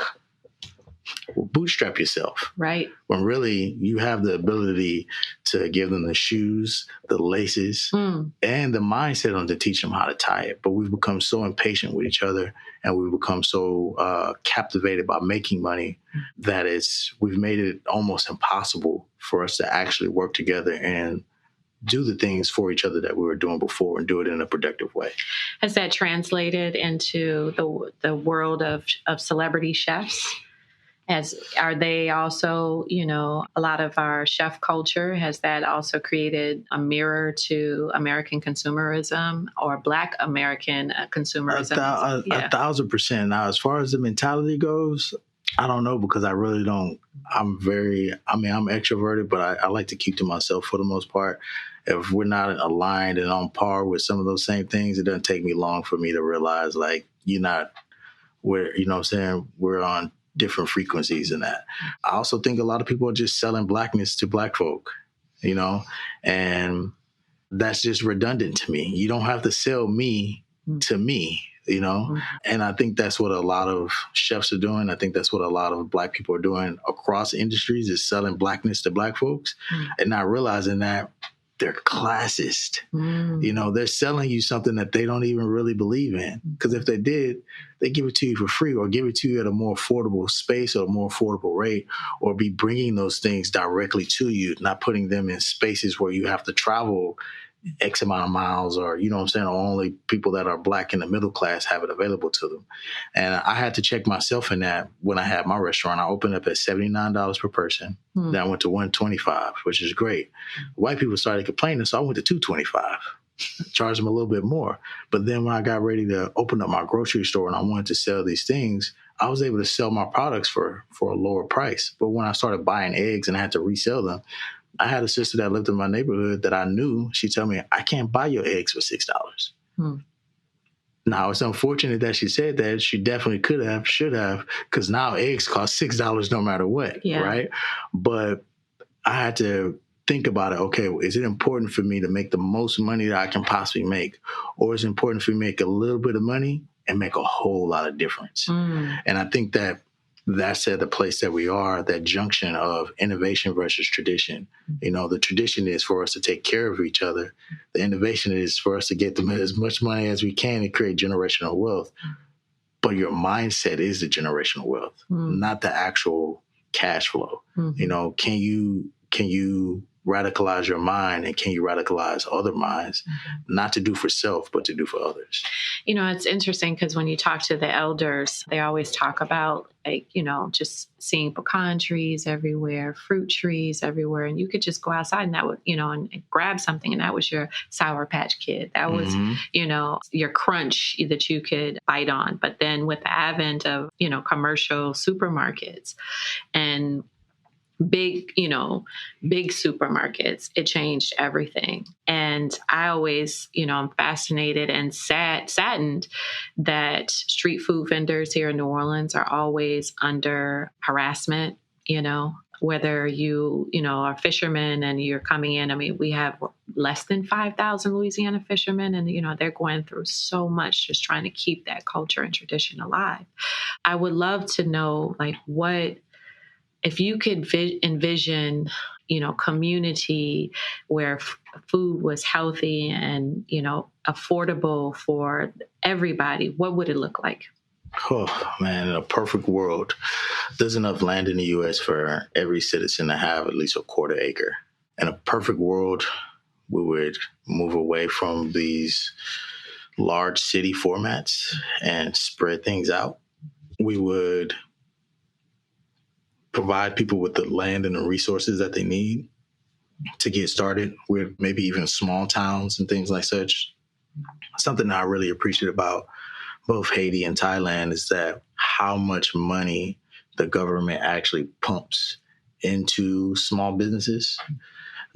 well, bootstrap yourself. Right. When really you have the ability to give them the shoes, the laces, and the mindset on to teach them how to tie it. But we've become so impatient with each other, and we've become so captivated by making money that we've made it almost impossible for us to actually work together and do the things for each other that we were doing before and do it in a productive way. Has that translated into the world of celebrity chefs? Are they also, a lot of our chef culture, has that also created a mirror to American consumerism or Black American consumerism? 1,000%. Now, as far as the mentality goes, I don't know, because I really don't. I'm extroverted, but I like to keep to myself for the most part. If we're not aligned and on par with some of those same things, it doesn't take me long for me to realize, like, we're on different frequencies in that. I also think a lot of people are just selling Blackness to Black folk, and that's just redundant to me. You don't have to sell me to me, and I think that's what a lot of chefs are doing. I think that's what a lot of Black people are doing across industries, is selling Blackness to Black folks and not realizing that they're classist. They're selling you something that they don't even really believe in. Because if they did, they give it to you for free, or give it to you at a more affordable space or a more affordable rate, or be bringing those things directly to you, not putting them in spaces where you have to travel X amount of miles, or, only people that are Black in the middle class have it available to them. And I had to check myself in that when I had my restaurant. I opened up at $79 per person. Then I went to $125, which is great. White people started complaining, so I went to $225. Charged them a little bit more. But then when I got ready to open up my grocery store and I wanted to sell these things, I was able to sell my products for a lower price. But when I started buying eggs and I had to resell them, I had a sister that lived in my neighborhood that I knew. She told me, I can't buy your eggs for $6. Now, it's unfortunate that she said that. She definitely should have, because now eggs cost $6 no matter what, right? But I had to think about it. Okay, is it important for me to make the most money that I can possibly make? Or is it important for me to make a little bit of money and make a whole lot of difference? And I think that's at the place that we are, that junction of innovation versus tradition. The tradition is for us to take care of each other. The innovation is for us to get them as much money as we can and create generational wealth. But your mindset is the generational wealth, not the actual cash flow. Can you radicalize your mind, and can you radicalize other minds, not to do for self, but to do for others? It's interesting because when you talk to the elders, they always talk about, like, just seeing pecan trees everywhere, fruit trees everywhere. And you could just go outside and that would, and grab something, and that was your Sour Patch Kid. That was, your crunch that you could bite on. But then with the advent of, commercial supermarkets and big supermarkets, it changed everything. And I always, I'm fascinated and saddened that street food vendors here in New Orleans are always under harassment, whether you are fishermen and you're coming in. I mean, we have less than 5,000 Louisiana fishermen, and, they're going through so much just trying to keep that culture and tradition alive. I would love to know, like, if you could envision, community where food was healthy and, affordable for everybody, what would it look like? Oh, man, in a perfect world, there's enough land in the U.S. for every citizen to have at least a quarter acre. In a perfect world, we would move away from these large city formats and spread things out. We would provide people with the land and the resources that they need to get started with, maybe even small towns and things like such. Something that I really appreciate about both Haiti and Thailand is that how much money the government actually pumps into small businesses.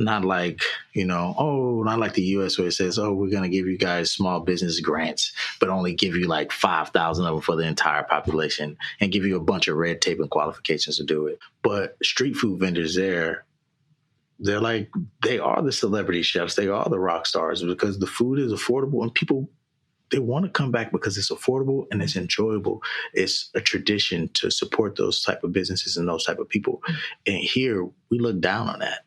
Not like, not like the U.S. where it says, oh, we're going to give you guys small business grants, but only give you like 5,000 of them for the entire population and give you a bunch of red tape and qualifications to do it. But street food vendors they're like, they are the celebrity chefs. They are the rock stars because the food is affordable and people, they want to come back because it's affordable and it's enjoyable. It's a tradition to support those type of businesses and those type of people. And here we look down on that.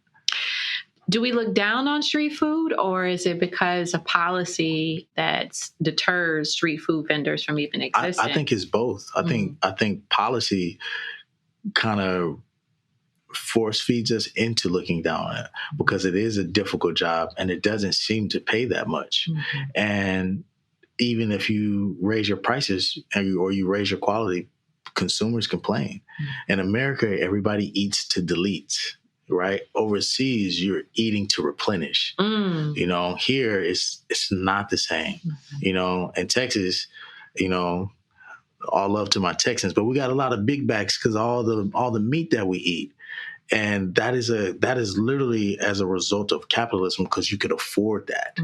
Do we look down on street food, or is it because of policy that deters street food vendors from even existing? I think it's both. I think policy kind of force feeds us into looking down on it because it is a difficult job and it doesn't seem to pay that much. And even if you raise your prices or you raise your quality, consumers complain. In America, everybody eats to delete. Right? Overseas, you're eating to replenish. Here it's not the same. In Texas, all love to my Texans, but we got a lot of big backs because all the meat that we eat. And that is literally as a result of capitalism because you could afford that.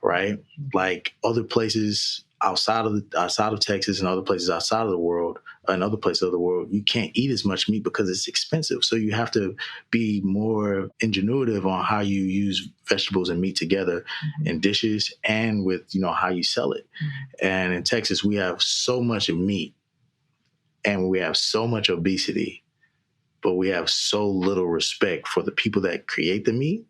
Right? Like other places outside of Texas and other places outside of the world and other places of the world, you can't eat as much meat because it's expensive. So you have to be more ingenuitive on how you use vegetables and meat together in dishes and with, how you sell it. And in Texas, we have so much meat and we have so much obesity, but we have so little respect for the people that create the meat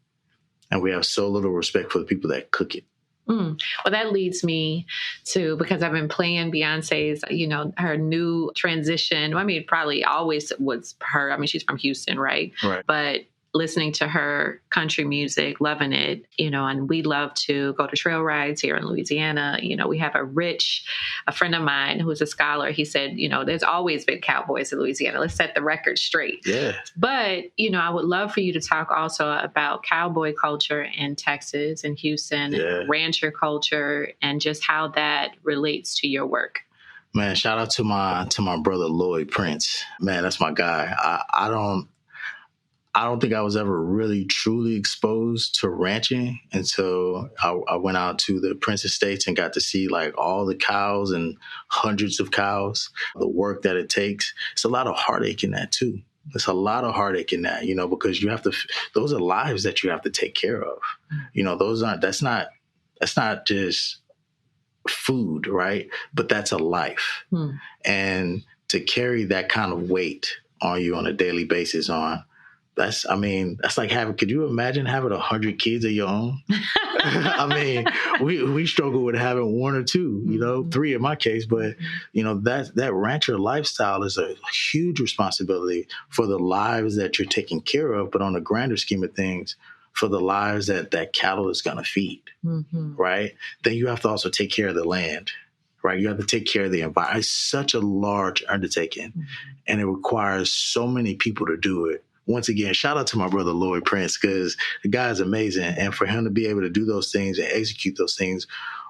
and we have so little respect for the people that cook it. Well, that leads me to, because I've been playing Beyonce's, her new transition. I mean, probably always was her. I mean, she's from Houston, right? Right. But listening to her country music, loving it, and we love to go to trail rides here in Louisiana. We have a friend of mine who's a scholar. He said, there's always been cowboys in Louisiana. Let's set the record straight. Yeah. But, I would love for you to talk also about cowboy culture in Texas and Houston, and rancher culture, and just how that relates to your work. Man, shout out to my brother Lloyd Prince. Man, that's my guy. I don't think I was ever really truly exposed to ranching until I went out to the Prince Estates and got to see like all the cows and hundreds of cows, the work that it takes. It's a lot of heartache in that too. There's a lot of heartache in that, because you have to, those are lives that you have to take care of. That's not just food, right? But that's a life. And to carry that kind of weight on you on a daily basis that's like could you imagine having 100 kids of your own? I mean, we struggle with having one or two, 3 in my case, but that rancher lifestyle is a huge responsibility for the lives that you're taking care of, but on a grander scheme of things, for the lives that cattle is going to feed, right? Then you have to also take care of the land, right? You have to take care of the environment. It's such a large undertaking, and it requires so many people to do it. Once again, shout out to my brother Lloyd Prince because the guy is amazing. And for him to be able to do those things and execute those things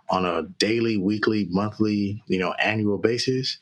on a daily, weekly, monthly, annual basis.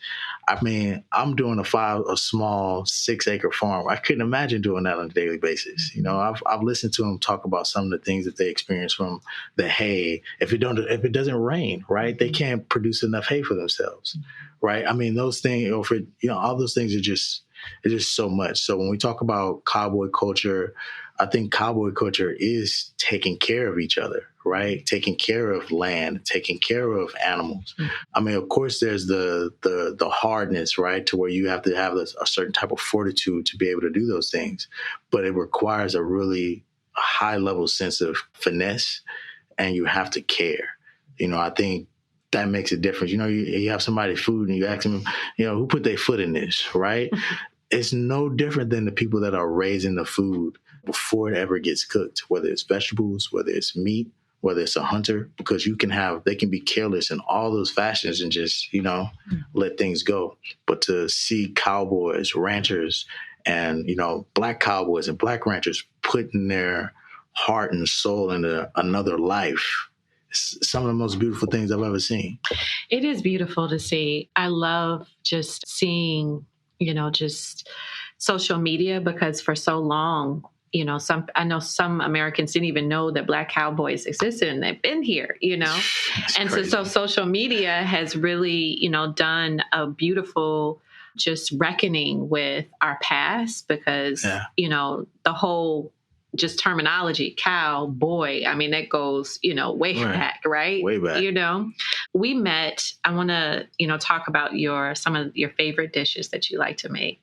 I mean, I'm doing a small 6-acre farm. I couldn't imagine doing that on a daily basis. I've listened to him talk about some of the things that they experience from the hay. If it doesn't rain, right, they can't produce enough hay for themselves, right? I mean, those things, all those things are just. It's just so much. So when we talk about cowboy culture, I think cowboy culture is taking care of each other, right? Taking care of land, taking care of animals. I mean, of course, there's the hardness, right, to where you have to have a certain type of fortitude to be able to do those things. But it requires a really high level sense of finesse, and you have to care. I think that makes a difference. You have somebody food and you ask them, who put their foot in this, right? It's no different than the people that are raising the food before it ever gets cooked, whether it's vegetables, whether it's meat, whether it's a hunter, because they can be careless in all those fashions and just, let things go. But to see cowboys, ranchers, and, black cowboys and black ranchers putting their heart and soul into another life, it's some of the most beautiful things I've ever seen. It is beautiful to see. I love just seeing, just social media, because for so long, I know some Americans didn't even know that Black cowboys existed, and they've been here, It's and crazy. so social media has really, done a beautiful just reckoning with our past, because, the whole just terminology, cow, boy, I mean, that goes, way back, right? Way back. We met, I want to, talk about some of your favorite dishes that you like to make.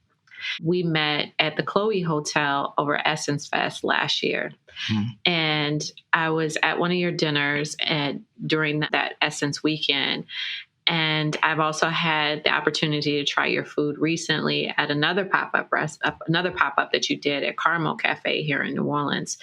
We met at the Chloe Hotel over Essence Fest last year. And I was at one of your dinners during that Essence weekend. And I've also had the opportunity to try your food recently at another pop-up that you did at Carmel Cafe here in New Orleans.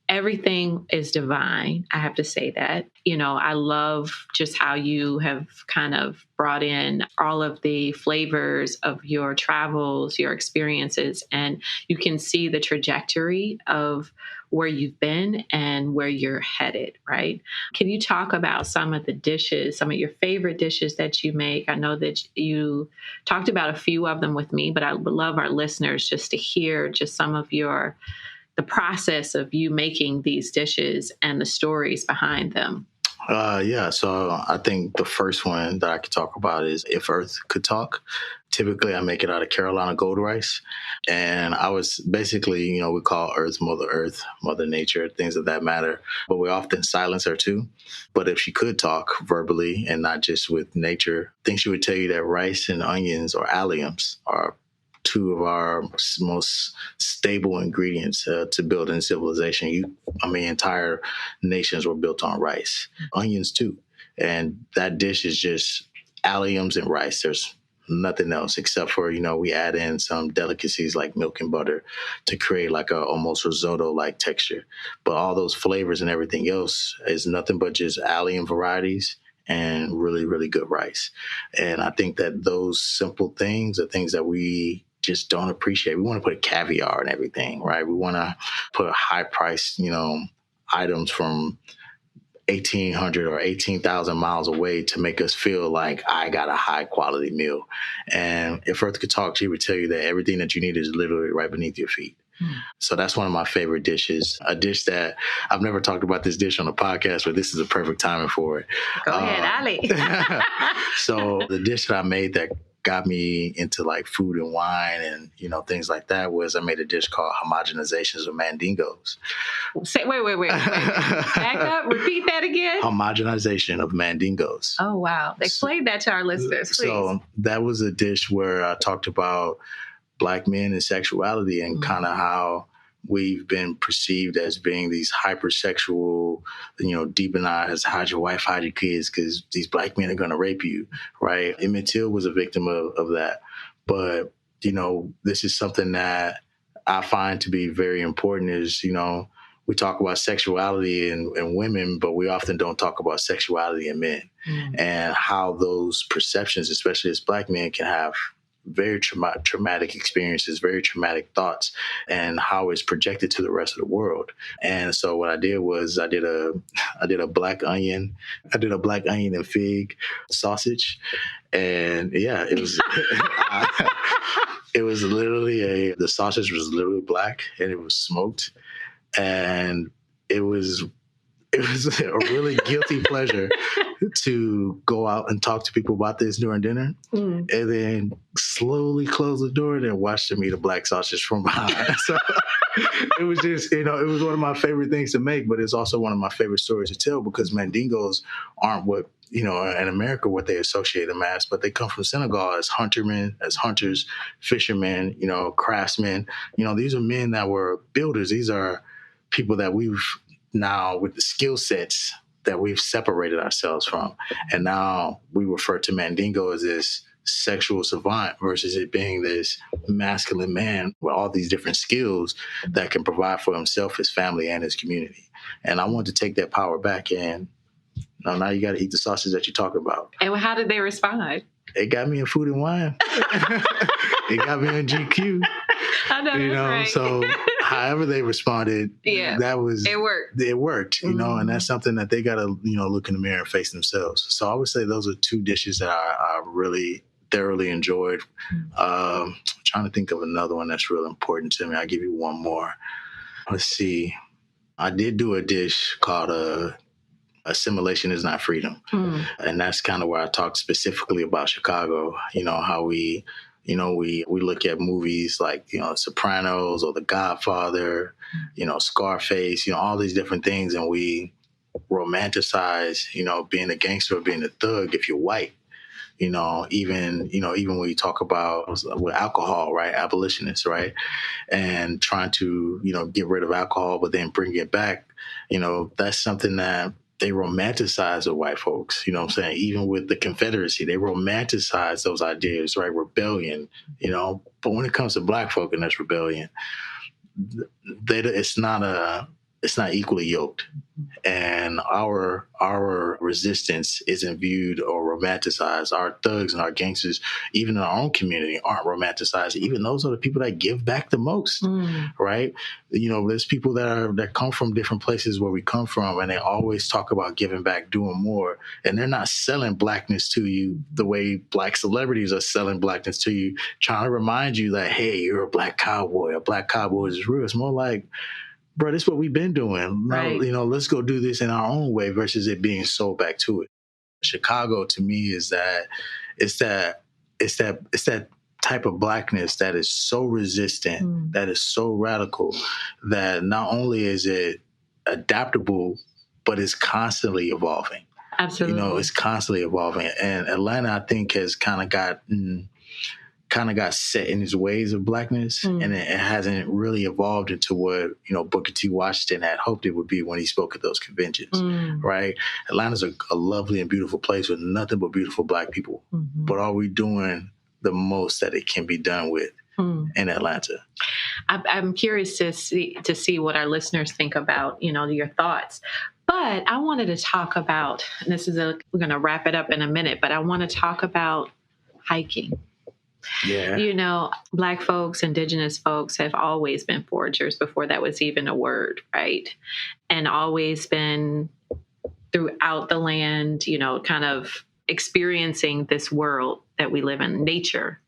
Everything is divine. I have to say that. I love just how you have kind of brought in all of the flavors of your travels, your experiences, and you can see the trajectory of where you've been and where you're headed, right? Can you talk about some of the dishes, some of your favorite dishes that you make? I know that you talked about a few of them with me, but I would love our listeners just to hear just some of the process of you making these dishes and the stories behind them. So I think the first one that I could talk about is If Earth Could Talk. Typically, I make it out of Carolina gold rice. And I was basically, we call Earth, Mother Nature, things of that matter. But we often silence her too. But if she could talk verbally and not just with nature, I think she would tell you that rice and onions or alliums are two of our most stable ingredients to build in civilization. Entire nations were built on rice, onions too. And that dish is just alliums and rice. There's nothing else except for, we add in some delicacies like milk and butter to create like a almost risotto-like texture. But all those flavors and everything else is nothing but just allium varieties and really, really good rice. And I think that those simple things are things that we just don't appreciate. We want to put caviar and everything, right? We want to put high priced, items from 1,800 or 18,000 miles away to make us feel like I got a high quality meal. And if Earth could talk, she would tell you that everything that you need is literally right beneath your feet. So that's one of my favorite dishes, a dish that I've never talked about this dish on the podcast, but this is a perfect timing for it. Go ahead, Ali. So the dish that I made that got me into like food and wine and, things like that was I made a dish called Homogenizations of Mandingos. Wait. Back up. Repeat that again. Homogenization of Mandingos. Oh, wow. Explain that to our listeners, please. So that was a dish where I talked about Black men and sexuality and kind of how we've been perceived as being these hypersexual, demonized, hide your wife, hide your kids, because these Black men are going to rape you, right? Emmett Till was a victim of that. But, this is something that I find to be very important is, we talk about sexuality in women, but we often don't talk about sexuality in men and how those perceptions, especially as Black men, can have very traumatic experiences, very traumatic thoughts, and how it's projected to the rest of the world. And so what I did was I did a black onion and fig sausage, and it was it was literally the sausage was literally black and it was smoked, and it was a really guilty pleasure to go out and talk to people about this during dinner and then slowly close the door and then watch them eat a black sausage from behind. So it was just, it was one of my favorite things to make, but it's also one of my favorite stories to tell because Mandingos aren't what, in America, what they associate them as, but they come from Senegal as hunters, fishermen, craftsmen. These are men that were builders. These are people that we've now with the skill sets that we've separated ourselves from. And now we refer to Mandingo as this sexual savant versus it being this masculine man with all these different skills that can provide for himself, his family, and his community. And I want to take that power back and now you got to eat the sausage that you're talking about. And how did they respond? It got me in Food and Wine. It got me in GQ. I know, right. So however they responded, it worked, you know, and that's something that they got to, you know, look in the mirror and face themselves. So I would say those are two dishes that I really thoroughly enjoyed. I'm trying to think of another one that's real important to me. I'll give you one more. Let's see. I did do a dish called Assimilation is Not Freedom. And that's kind of where I talked specifically about Chicago, you know, how we look at movies like, you know, Sopranos or The Godfather, you know, Scarface, you know, all these different things. And we romanticize, you know, being a gangster or being a thug if you're white. Even when you talk about with alcohol, right? Abolitionists, right? And trying to, you know, get rid of alcohol, but then bring it back, you know, that's something that they romanticize with white folks, you know what I'm saying? Even with the Confederacy, they romanticize those ideas, right? Rebellion, you know, but when it comes to black folk and that's rebellion, it's not equally yoked. And our resistance isn't viewed or romanticized. Our thugs and our gangsters, even in our own community, aren't romanticized. Even those are the people that give back the most, right? You know, there's people that come from different places where we come from, and they always talk about giving back, doing more, and they're not selling blackness to you the way black celebrities are selling blackness to you, trying to remind you that, hey, you're a black cowboy. A black cowboy is real. It's more like, bro, this is what we've been doing. Now, right. You know, let's go do this in our own way versus it being sold back to it. Chicago, to me, is that it's that type of blackness that is so resistant, that is so radical, that not only is it adaptable, but it's constantly evolving. Absolutely. You know, it's constantly evolving. And Atlanta, I think, has kind of got set in its ways of blackness, and it hasn't really evolved into what, you know, Booker T. Washington had hoped it would be when he spoke at those conventions, right? Atlanta's a lovely and beautiful place with nothing but beautiful black people. But are we doing the most that it can be done with in Atlanta? I'm curious to see what our listeners think about, you know, your thoughts. But I wanted to talk about, and we're going to wrap it up in a minute, but I want to talk about hiking. Yeah. You know, Black folks, Indigenous folks have always been foragers before that was even a word, right? And always been throughout the land, you know, kind of experiencing this world that we live in, nature.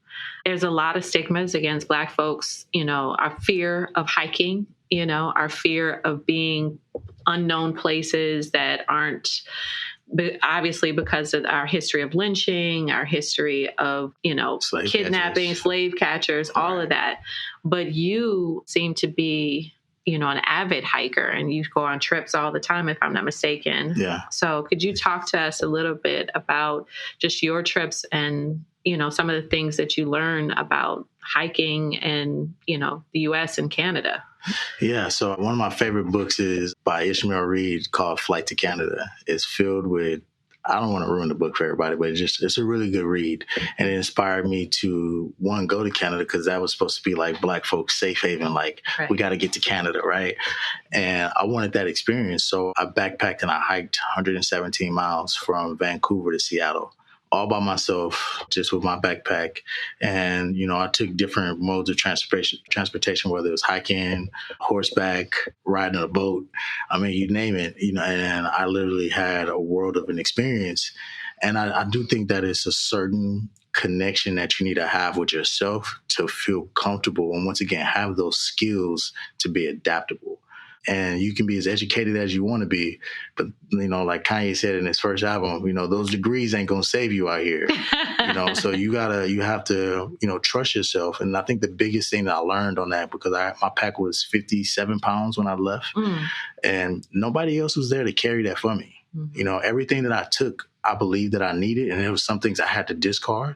There's a lot of stigmas against Black folks, you know, our fear of hiking, you know, our fear of being unknown places that aren't, but obviously because of our history of lynching, our history of, you know, kidnapping, slave catchers, all of that. But you seem to be, you know, an avid hiker, and you go on trips all the time, if I'm not mistaken. Yeah. So could you talk to us a little bit about just your trips and, you know, some of the things that you learn about hiking in, you know, the U.S. and Canada? Yeah, so one of my favorite books is by Ishmael Reed called Flight to Canada. It's filled with, I don't want to ruin the book for everybody, but it's a really good read. And it inspired me to, one, go to Canada, because that was supposed to be like Black folks' safe haven. Like, we got to get to Canada, right? And I wanted that experience. So I backpacked and I hiked 117 miles from Vancouver to Seattle, all by myself, just with my backpack. And, you know, I took different modes of transportation, whether it was hiking, horseback, riding a boat. I mean, you name it, you know, and I literally had a world of an experience. And I do think that it's a certain connection that you need to have with yourself to feel comfortable and, once again, have those skills to be adaptable. And you can be as educated as you want to be, but, you know, like Kanye said in his first album, you know, those degrees ain't gonna save you out here. You know, so you have to, you know, trust yourself. And I think the biggest thing that I learned on that, because my pack was 57 pounds when I left, and nobody else was there to carry that for me. You know, everything that I took, I believed that I needed, and there was some things I had to discard.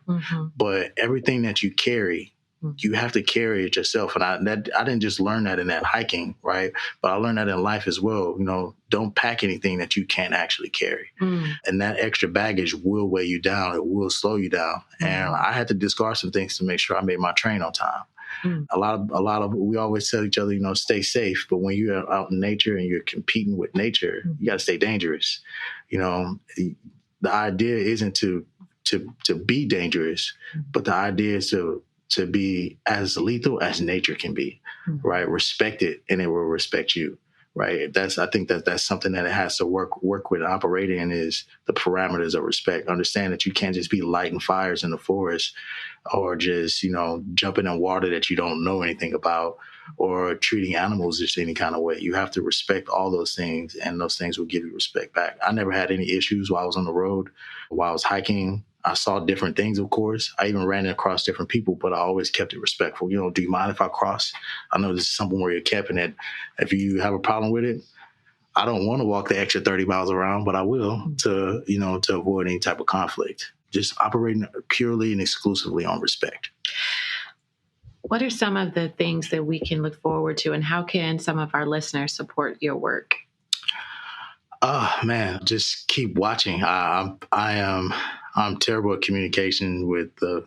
But everything that you carry, you have to carry it yourself. And I didn't just learn that in that hiking, right? But I learned that in life as well. You know, don't pack anything that you can't actually carry. And that extra baggage will weigh you down. It will slow you down. And I had to discard some things to make sure I made my train on time. A lot of, we always tell each other, you know, stay safe. But when you're out in nature and you're competing with nature, you got to stay dangerous. You know, the idea isn't to be dangerous, but the idea is to to be as lethal as nature can be, right? Respect it and it will respect you, right? I think that's something that it has to work with and operate in, is the parameters of respect. Understand that you can't just be lighting fires in the forest or just, jumping in water that you don't know anything about, or treating animals just any kind of way. You have to respect all those things, and those things will give you respect back. I never had any issues while I was on the road, while I was hiking. I saw different things, of course. I even ran across different people, but I always kept it respectful. Do you mind if I cross? I know this is something where you're kept, and that if you have a problem with it, I don't want to walk the extra 30 miles around, but I will to avoid any type of conflict. Just operating purely and exclusively on respect. What are some of the things that we can look forward to, and how can some of our listeners support your work? Oh man, just keep watching. I'm terrible at communication with the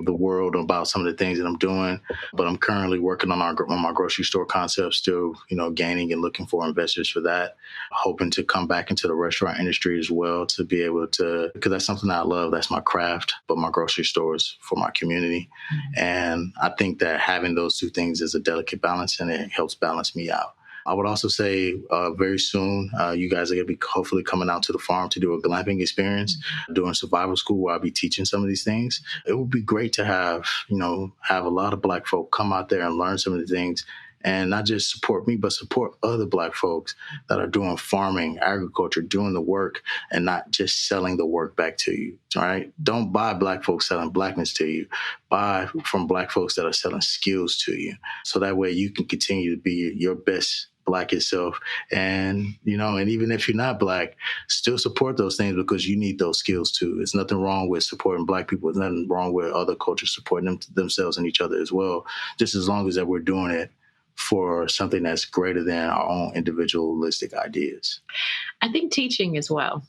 world about some of the things that I'm doing, but I'm currently working on my grocery store concept, still, gaining and looking for investors for that. Hoping to come back into the restaurant industry as well, to be able to, because that's something that I love. That's my craft, but my grocery stores for my community. And I think that having those two things is a delicate balance, and it helps balance me out. I would also say very soon, you guys are going to be hopefully coming out to the farm to do a glamping experience, doing survival school where I'll be teaching some of these things. It would be great to have a lot of Black folk come out there and learn some of the things, and not just support me, but support other Black folks that are doing farming, agriculture, doing the work, and not just selling the work back to you. All right? Don't buy Black folks selling Blackness to you. Buy from Black folks that are selling skills to you. So that way you can continue to be your best Black yourself. And, and even if you're not Black, still support those things, because you need those skills too. There's nothing wrong with supporting Black people. There's nothing wrong with other cultures supporting themselves and each other as well, just as long as that we're doing it for something that's greater than our own individualistic ideas. I think teaching as well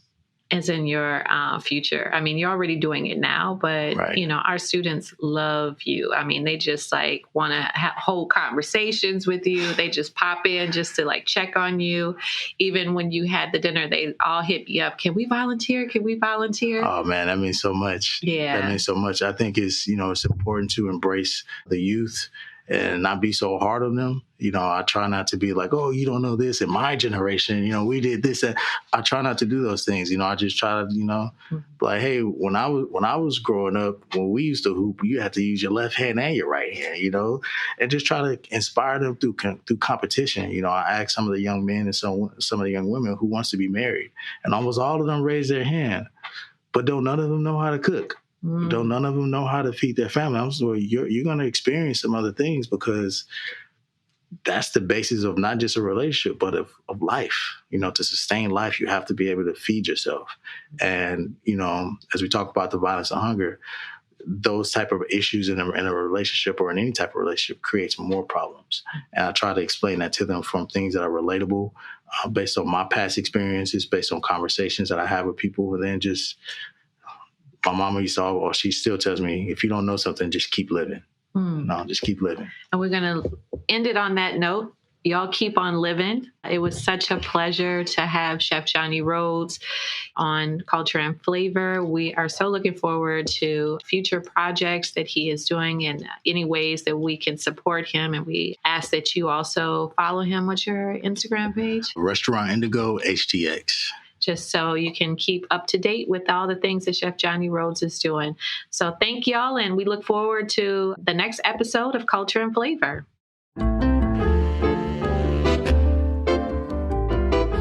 is in your future. I mean, you're already doing it now, but, right. Our students love you. I mean, they just want to hold conversations with you. They just pop in just to check on you. Even when you had the dinner, they all hit me up. Can we volunteer? Can we volunteer? Oh man, that means so much. Yeah. That means so much. I think it's important to embrace the youth and not be so hard on them. I try not to be like, oh, you don't know this. In my generation, we did this. And I try not to do those things. I just try to, like, hey, when I was growing up, when we used to hoop, you had to use your left hand and your right hand, and just try to inspire them through competition. I asked some of the young men and some of the young women who wants to be married, and almost all of them raised their hand, but none of them know how to cook. Don't none of them know how to feed their family. I'm sorry, you're going to experience some other things, because that's the basis of not just a relationship, but of life. To sustain life, you have to be able to feed yourself. And, as we talk about the violence and hunger, those type of issues in a relationship, or in any type of relationship, creates more problems. And I try to explain that to them from things that are relatable, based on my past experiences, based on conversations that I have with people, and then just... My mama used to, or she still tells me, if you don't know something, just keep living. No, just keep living. And we're going to end it on that note. Y'all keep on living. It was such a pleasure to have Chef Jonny Rhodes on Culture and Flavor. We are so looking forward to future projects that he is doing, and any ways that we can support him. And we ask that you also follow him. What's your Instagram page? Restaurant Indigo HTX. Just so you can keep up to date with all the things that Chef Jonny Rhodes is doing. So thank y'all, and we look forward to the next episode of Culture and Flavor.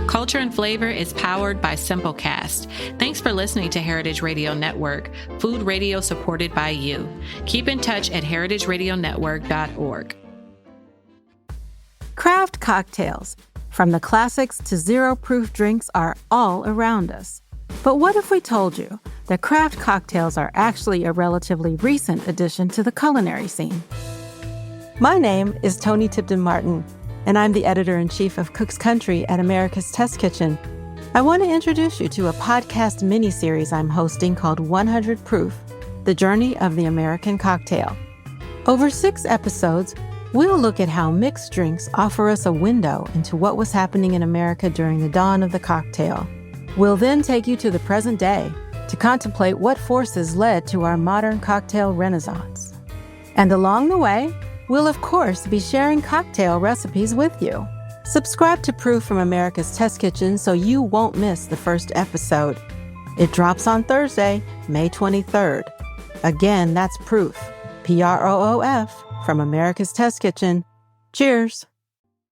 Culture and Flavor is powered by Simplecast. Thanks for listening to Heritage Radio Network, food radio supported by you. Keep in touch at heritageradionetwork.org. Craft cocktails, from the classics to zero-proof drinks, are all around us. But what if we told you that craft cocktails are actually a relatively recent addition to the culinary scene? My name is Toni Tipton-Martin, and I'm the editor-in-chief of Cook's Country at America's Test Kitchen. I want to introduce you to a podcast mini-series I'm hosting called 100 Proof, The Journey of the American Cocktail. Over 6 episodes, we'll look at how mixed drinks offer us a window into what was happening in America during the dawn of the cocktail. We'll then take you to the present day to contemplate what forces led to our modern cocktail renaissance. And along the way, we'll of course be sharing cocktail recipes with you. Subscribe to Proof from America's Test Kitchen so you won't miss the first episode. It drops on Thursday, May 23rd. Again, that's Proof, Proof, from America's Test Kitchen. Cheers.